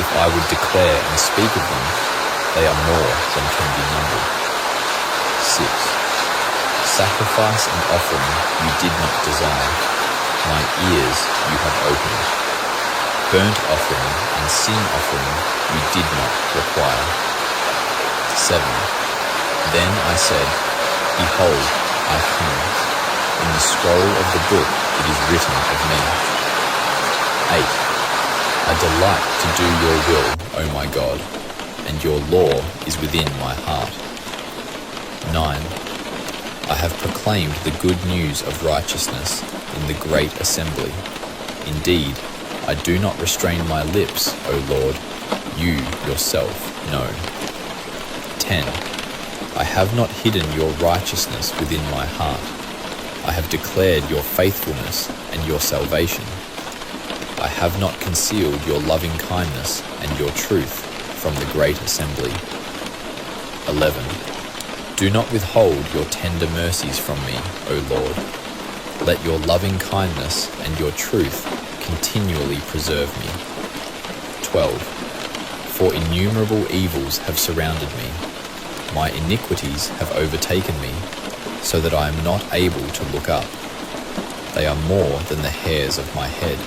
If I would declare and speak of them, they are more than can be numbered. 6. Sacrifice and offering you did not desire, my ears you have opened. Burnt offering and sin offering you did not require. 7. Then I said, Behold, I come. In the scroll of the book it is written of me. 8. I delight to do your will, O my God, and your law is within my heart. 9. I have proclaimed the good news of righteousness in the great assembly. Indeed, I do not restrain my lips, O Lord, you yourself know. 10. I have not hidden your righteousness within my heart. I have declared your faithfulness and your salvation. I have not concealed your loving kindness and your truth from the great assembly. 11. Do not withhold your tender mercies from me, O Lord. Let your loving kindness and your truth continually preserve me. 12. For innumerable evils have surrounded me. My iniquities have overtaken me, so that I am not able to look up. They are more than the hairs of my head.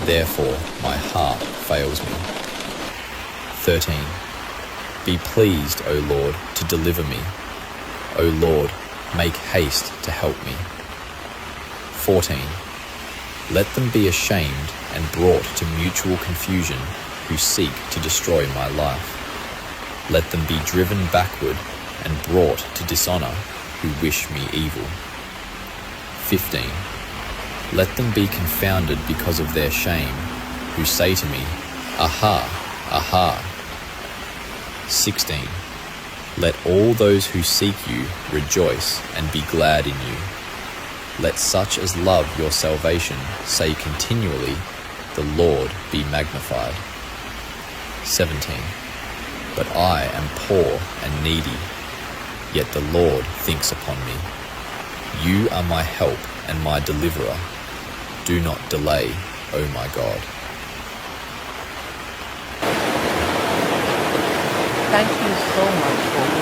Therefore my heart fails me. 13. Be pleased, O Lord, to deliver me. O Lord, make haste to help me. 14. Let them be ashamed and brought to mutual confusion who seek to destroy my life. Let them be driven backward and brought to dishonor who wish me evil. 15. Let them be confounded because of their shame, who say to me, Aha, aha. 16. Let all those who seek you rejoice and be glad in you. Let such as love your salvation say continually, The Lord be magnified. 17. But I am poor and needy, yet the Lord thinks upon me. You are my help and my deliverer. Do not delay, O my God. Thank you so much for